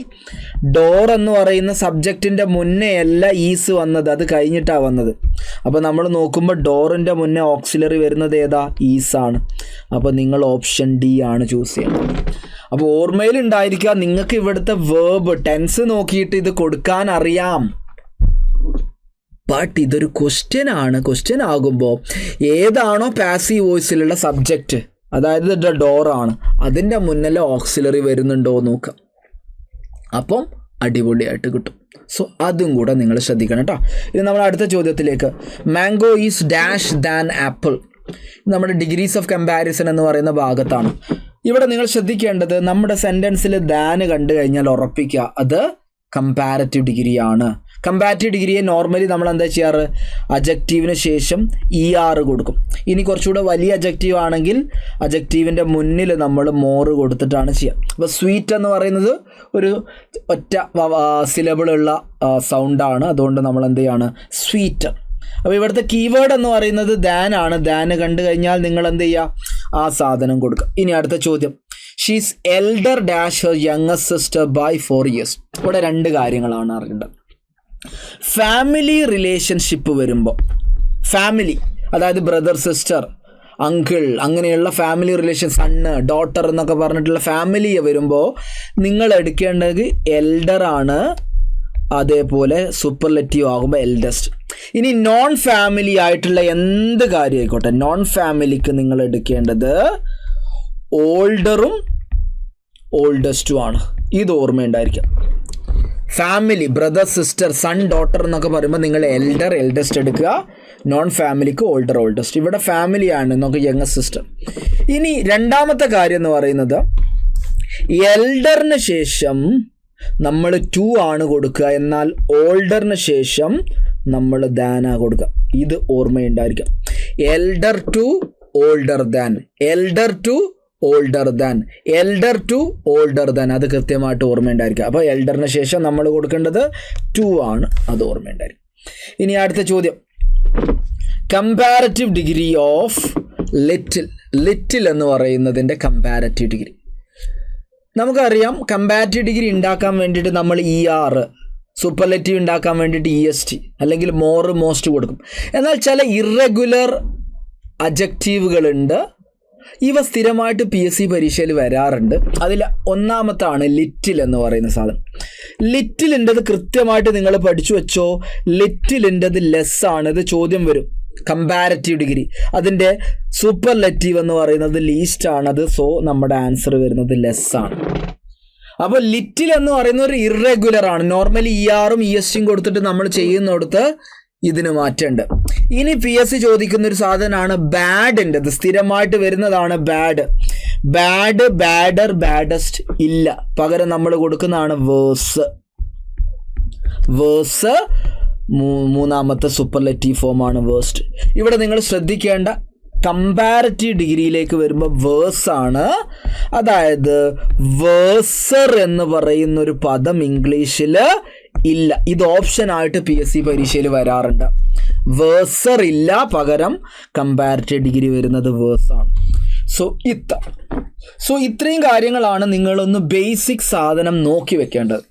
ഡോർ എന്ന് പറയുന്ന സബ്ജക്റ്റിൻ്റെ മുന്നേ അല്ല ഈസ് വന്നത്, അത് കഴിഞ്ഞിട്ടാണ് വന്നത്. അപ്പോൾ നമ്മൾ നോക്കുമ്പോൾ ഡോറിൻ്റെ മുന്നേ ഓക്സിലറി വരുന്നത് ഏതാ, ഈസാണ്. അപ്പോൾ നിങ്ങൾ ഓപ്ഷൻ ഡി ആണ് ചൂസ് ചെയ്യേണ്ടത്. അപ്പോൾ ഓർമ്മയിൽ ഉണ്ടായിരിക്കുക, നിങ്ങൾക്ക് ഇവിടുത്തെ വേർബ് ടെൻസ് നോക്കിയിട്ട് ഇത് കൊടുക്കാൻ അറിയാം, ബട്ട് ഇതൊരു ക്വസ്റ്റ്യൻ ആണ്. ക്വസ്റ്റ്യൻ ആകുമ്പോൾ ഏതാണോ പാസീവ് വോയിസിലുള്ള സബ്ജക്റ്റ്, അതായത് ഇത് ഡോറാണ്, അതിൻ്റെ മുന്നിൽ ഓക്സിലറി വരുന്നുണ്ടോ നോക്കാം. അപ്പം അടിപൊളിയായിട്ട് കിട്ടും. സോ അതും കൂടെ നിങ്ങൾ ശ്രദ്ധിക്കണം കേട്ടോ. ഇനി നമ്മൾ അടുത്ത ചോദ്യത്തിലേക്ക്, mango is dash than apple. നമ്മുടെ ഡിഗ്രീസ് ഓഫ് കമ്പാരിസൺ എന്ന് പറയുന്ന ഭാഗത്താണ്. ഇവിടെ നിങ്ങൾ ശ്രദ്ധിക്കേണ്ടത്, നമ്മുടെ സെൻറ്റൻസിൽ ദാന് കണ്ടു കഴിഞ്ഞാൽ ഉറപ്പിക്കുക അത് കമ്പാരറ്റീവ് ഡിഗ്രിയാണ്. കമ്പാരറ്റീവ് ഡിഗ്രിയെ നോർമലി നമ്മൾ എന്താ ചെയ്യാറ്, അജക്റ്റീവിന് ശേഷം ER കൊടുക്കും. ഇനി കുറച്ചുകൂടെ വലിയ അജക്റ്റീവ് ആണെങ്കിൽ അജക്റ്റീവിൻ്റെ മുന്നിൽ നമ്മൾ മോറ് കൊടുത്തിട്ടാണ് ചെയ്യുക. അപ്പോൾ സ്വീറ്റ് എന്ന് പറയുന്നത് ഒരു ഒറ്റ സിലബിളുള്ള സൗണ്ടാണ്, അതുകൊണ്ട് നമ്മൾ എന്ത് ചെയ്യാണ്, സ്വീറ്റ്. അപ്പോൾ ഇവിടുത്തെ കീവേഡ് എന്ന് പറയുന്നത് ദാൻ ആണ്. ദാന് കണ്ടു കഴിഞ്ഞാൽ നിങ്ങൾ എന്ത് ചെയ്യുക, ആ സാധനം കൊടുക്കുക. ഇനി അടുത്ത ചോദ്യം, she's elder dash her youngest sister by 4 years. ഇവിടെ രണ്ട് കാര്യങ്ങളാണ് അറിയേണ്ടത്. ഫാമിലി റിലേഷൻഷിപ്പ് വരുമ്പോൾ, ഫാമിലി അതായത് ബ്രദർ സിസ്റ്റർ അങ്കിൾ അങ്ങനെയുള്ള ഫാമിലി റിലേഷൻ, സണ്ണ് ഡോട്ടർ എന്നൊക്കെ പറഞ്ഞിട്ടുള്ള ഫാമിലി വരുമ്പോൾ നിങ്ങൾ എടുക്കേണ്ടത് എൽഡറാണ്, അതേപോലെ സൂപ്പർലെറ്റീവ് ആകുമ്പോൾ എൽഡസ്റ്റ്. ഇനി നോൺ ഫാമിലി ആയിട്ടുള്ള എന്ത് കാര്യം ആയിക്കോട്ടെ, നോൺ ഫാമിലിക്ക് നിങ്ങൾ എടുക്കേണ്ടത് ഓൾഡറും ഓൾഡസ്റ്റും ആണ്. ഇത് ഓർമ്മയുണ്ടായിരിക്കാം. Family brother sister son daughter എന്നൊക്കെ പറയുമ്പോൾ നിങ്ങൾ എൽഡർ എൽഡസ്റ്റ് എടുക്കുക, നോൺ ഫാമിലിക്ക് ഓൾഡർ ഓൾഡസ്റ്റ്. ഇവിടെ ഫാമിലിയാണ് നമുക്ക് യങ്ങസ്റ്റ് സിസ്റ്റർ. ഇനി രണ്ടാമത്തെ കാര്യം എന്ന് പറയുന്നത് എൽഡറിന് ശേഷം നമ്മൾ ടു ആണ് കൊടുക്കുക, എന്നാൽ ഓൾഡറിന് ശേഷം നമ്മൾ ദാനാ കൊടുക്കുക. ഇത് ഓർമ്മയുണ്ടായിരിക്കും. Elder to older than, elder to older than, elder to older than, അത് കൃത്യമായിട്ട് ഓർമ്മയുണ്ടായിരിക്കുക. അപ്പോൾ എൽഡറിന് ശേഷം നമ്മൾ കൊടുക്കേണ്ടത് ടു ആണ്, അത് ഓർമ്മയുണ്ടായിരിക്കും. ഇനി അടുത്ത ചോദ്യം, comparative degree of little. Little എന്ന് പറയുന്നതിൻ്റെ കമ്പാരറ്റീവ് ഡിഗ്രി നമുക്കറിയാം. കമ്പാരറ്റീവ് ഡിഗ്രി ഉണ്ടാക്കാൻ വേണ്ടിയിട്ട് നമ്മൾ ER, സൂപ്പർലെറ്റീവ് ഉണ്ടാക്കാൻ വേണ്ടിയിട്ട് EST അല്ലെങ്കിൽ മോർ മോസ്റ്റ് കൊടുക്കും. എന്നാൽ ചില ഇറഗുലർ അജക്റ്റീവുകളുണ്ട്, ഇവ സ്ഥിരമായിട്ട് PSC പരീക്ഷയിൽ വരാറുണ്ട്. അതിൽ ഒന്നാമത്താണ് ലിറ്റിൽ എന്ന് പറയുന്ന സാധനം. ലിറ്റിലിൻ്റെത് കൃത്യമായിട്ട് നിങ്ങൾ പഠിച്ചു വെച്ചോ. ലിറ്റിലിൻ്റെത് ലെസ്സാണ്. ഇത് ചോദ്യം വരും. കമ്പാരറ്റീവ് ഡിഗ്രി അതിൻ്റെ സൂപ്പർലെറ്റീവ് എന്ന് പറയുന്നത് ലീസ്റ്റ് ആണത്. സോ നമ്മുടെ ആൻസർ വരുന്നത് ലെസ്സാണ്. അപ്പോൾ ലിറ്റിൽ എന്ന് പറയുന്ന ഒരു ഇറഗുലർ ആണ്. നോർമലി ERഉം ESTയും കൊടുത്തിട്ട് നമ്മൾ ചെയ്യുന്നിടത്ത് ഇതിന് മാറ്റമുണ്ട്. ഇനി PSC ചോദിക്കുന്ന ഒരു സാധനമാണ് ബാഡിൻ്റെത്. സ്ഥിരമായിട്ട് വരുന്നതാണ് ബാഡ്. ബാഡ്, ബാഡർ, ബാഡസ്റ്റ് ഇല്ല. പകരം നമ്മൾ കൊടുക്കുന്നതാണ് വേഴ്സ്. വേഴ്സ് മൂന്നാമത്തെ സൂപ്പർലെറ്റീവ് ഫോമാണ് വേഴ്സ്റ്റ്. ഇവിടെ നിങ്ങൾ ശ്രദ്ധിക്കേണ്ട കമ്പാരറ്റീവ് ഡിഗ്രിയിലേക്ക് വരുമ്പോൾ വേഴ്സാണ്. അതായത് വേഴ്സർ എന്ന് പറയുന്നൊരു പദം ഇംഗ്ലീഷിൽ ഇല്ല. ഇത് ഓപ്ഷനായിട്ട് PSC പരീക്ഷയിൽ വരാറുണ്ട്. വേഴ്സർ ഇല്ല, പകരം കമ്പാരറ്റീവ് ഡിഗ്രി വരുന്നത് വേഴ്സാണ്. സോ ഇത്രയും കാര്യങ്ങളാണ് നിങ്ങളൊന്ന് ബേസിക് സാധനം നോക്കി വെക്കേണ്ടത്.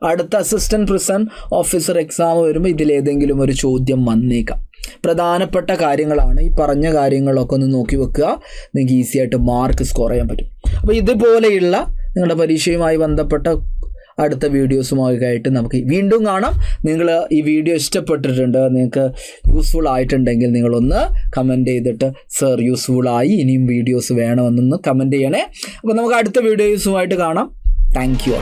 അടുത്ത അസിസ്റ്റൻറ്റ് പ്രിസൺ ഓഫീസർ എക്സാം വരുമ്പോൾ ഇതിലേതെങ്കിലും ഒരു ചോദ്യം വന്നേക്കാം. പ്രധാനപ്പെട്ട കാര്യങ്ങളാണ് ഈ പറഞ്ഞ കാര്യങ്ങളൊക്കെ ഒന്ന് നോക്കി വെക്കുക. നിങ്ങൾക്ക് ഈസി ആയിട്ട് മാർക്ക് സ്കോർ ചെയ്യാൻ പറ്റും. അപ്പോൾ ഇതുപോലെയുള്ള നിങ്ങളുടെ പരീക്ഷയുമായി ബന്ധപ്പെട്ട അടുത്ത വീഡിയോസുമൊക്കെ ആയിട്ട് നമുക്ക് വീണ്ടും കാണാം. നിങ്ങൾ ഈ വീഡിയോ ഇഷ്ടപ്പെട്ടിട്ടുണ്ട്, നിങ്ങൾക്ക് യൂസ്ഫുൾ ആയിട്ടുണ്ടെങ്കിൽ നിങ്ങളൊന്ന് കമൻറ്റ് ചെയ്തിട്ട് സർ യൂസ്ഫുള്ളായി ഇനിയും വീഡിയോസ് വേണമെന്നൊന്ന് കമൻറ്റ് ചെയ്യണേ. അപ്പോൾ നമുക്ക് അടുത്ത വീഡിയോസുമായിട്ട് കാണാം. Thank you.